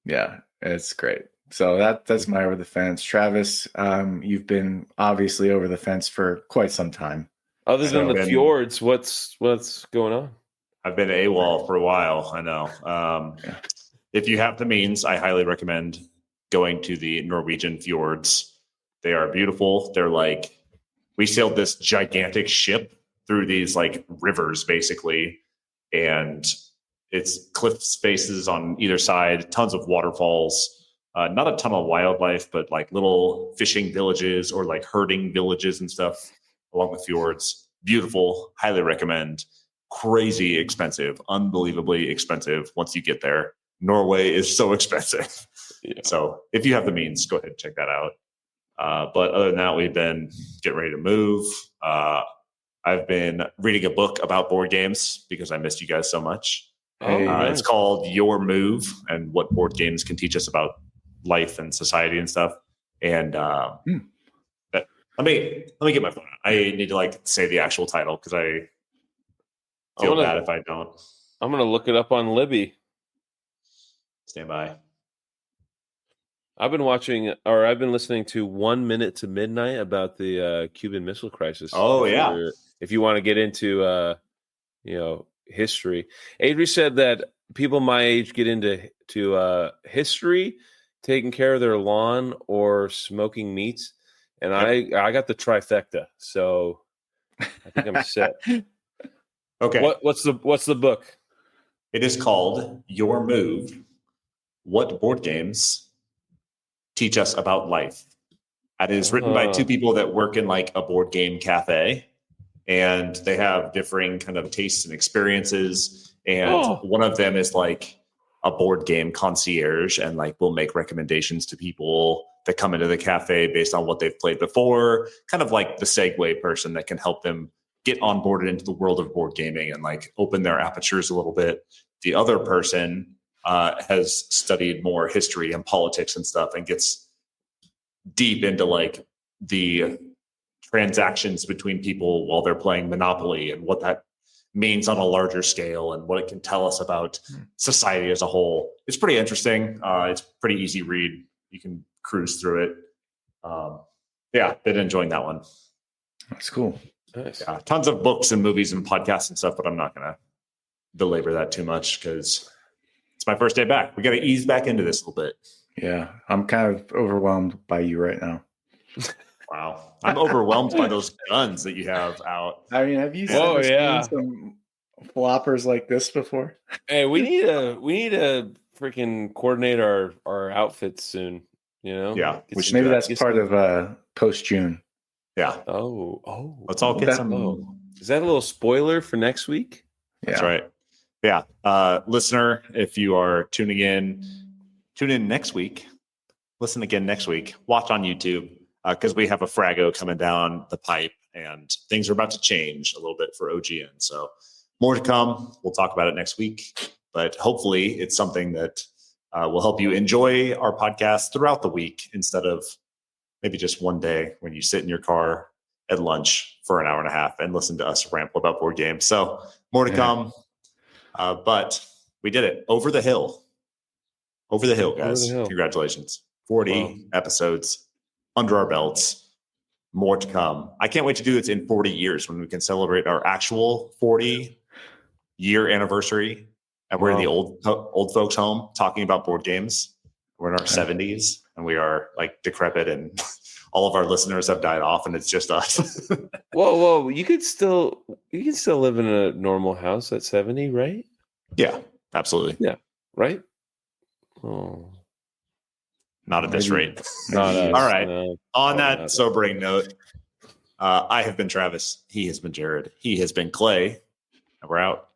Speaker 3: Yeah, it's great. So that's my over the fence. Travis, you've been obviously over the fence for quite some time.
Speaker 2: Other than the fjords, what's going on?
Speaker 1: I've been AWOL for a while. I know. If you have the means, I highly recommend going to the Norwegian fjords. They are beautiful. They're like, we sailed this gigantic ship through these like rivers, basically, and it's cliff spaces on either side, tons of waterfalls, not a ton of wildlife, but like little fishing villages or like herding villages and stuff along the fjords. Beautiful. Highly recommend. Crazy expensive, unbelievably expensive once you get there. Norway is so expensive. Yeah. So if you have the means, go ahead and check that out. But other than that, we've been getting ready to move. I've been reading a book about board games because I missed you guys so much. It's called Your Move and what board games can teach us about life and society and stuff. And let me get my phone out. I need to like say the actual title because I feel bad if I don't.
Speaker 2: I'm going to look it up on Libby.
Speaker 1: Stand by.
Speaker 2: I've been listening to 1 Minute to Midnight about the Cuban Missile Crisis.
Speaker 1: Oh, yeah.
Speaker 2: If you want to get into, history. Adri said that people my age get into history, taking care of their lawn, or smoking meats. And I got the trifecta. So I think I'm set.
Speaker 1: Okay.
Speaker 2: What's the book?
Speaker 1: It is called Your Move. What board games teach us about life? It is written by two people that work in like a board game cafe, and they have differing kind of tastes and experiences. And one of them is like a board game concierge, and like will make recommendations to people that come into the cafe based on what they've played before, kind of like the segue person that can help them get onboarded into the world of board gaming and like open their apertures a little bit. The other person has studied more history and politics and stuff and gets deep into like the transactions between people while they're playing Monopoly and what that means on a larger scale and what it can tell us about society as a whole. It's pretty interesting. It's pretty easy read. You can cruise through it. Been enjoying that one.
Speaker 3: That's cool.
Speaker 2: Nice.
Speaker 1: Yeah, tons of books and movies and podcasts and stuff, but I'm not going to belabor that too much because it's my first day back. We got to ease back into this a little bit.
Speaker 3: Yeah, I'm kind of overwhelmed by you right now.
Speaker 1: Wow. I'm overwhelmed by those guns that you have out.
Speaker 3: I mean, have you
Speaker 2: Oh,
Speaker 3: ever
Speaker 2: yeah.
Speaker 3: seen some floppers like this before?
Speaker 2: Hey, we need to freaking coordinate our outfits soon. You know?
Speaker 1: Yeah.
Speaker 2: Get
Speaker 1: Which
Speaker 2: some-
Speaker 3: Maybe that's
Speaker 2: get
Speaker 3: part
Speaker 2: some-
Speaker 3: of post-June.
Speaker 1: Yeah.
Speaker 2: Oh.
Speaker 1: Let's all get some.
Speaker 2: Oh. Is that a little spoiler for next week?
Speaker 1: That's
Speaker 3: Yeah.
Speaker 1: right. Yeah. Listener, if you are tuning in, tune in next week. Listen again next week. Watch on YouTube because we have a Frago coming down the pipe and things are about to change a little bit for OGN. So more to come. We'll talk about it next week. But hopefully it's something that will help you enjoy our podcast throughout the week instead of maybe just one day when you sit in your car at lunch for an hour and a half and listen to us ramble about board games. So more to come. But we did it. Over the hill. Over the hill, guys.
Speaker 2: Over the hill.
Speaker 1: Congratulations. 40
Speaker 2: Wow.
Speaker 1: episodes under our belts. More to come. I can't wait to do this in 40 years when we can celebrate our actual 40-year anniversary. And we're in the old folks' home talking about board games. We're in our 70s and we are like decrepit and all of our listeners have died off and it's just us.
Speaker 2: Whoa! You can still live in a normal house at 70, right?
Speaker 1: Yeah, absolutely.
Speaker 2: Yeah, right. Oh,
Speaker 1: Not at this
Speaker 3: Maybe-
Speaker 1: rate.
Speaker 2: not us.
Speaker 1: All right.
Speaker 2: No.
Speaker 1: On
Speaker 2: Oh,
Speaker 1: that
Speaker 2: not
Speaker 1: sobering note, I have been Travis. He has been Jared. He has been Clay. And we're out.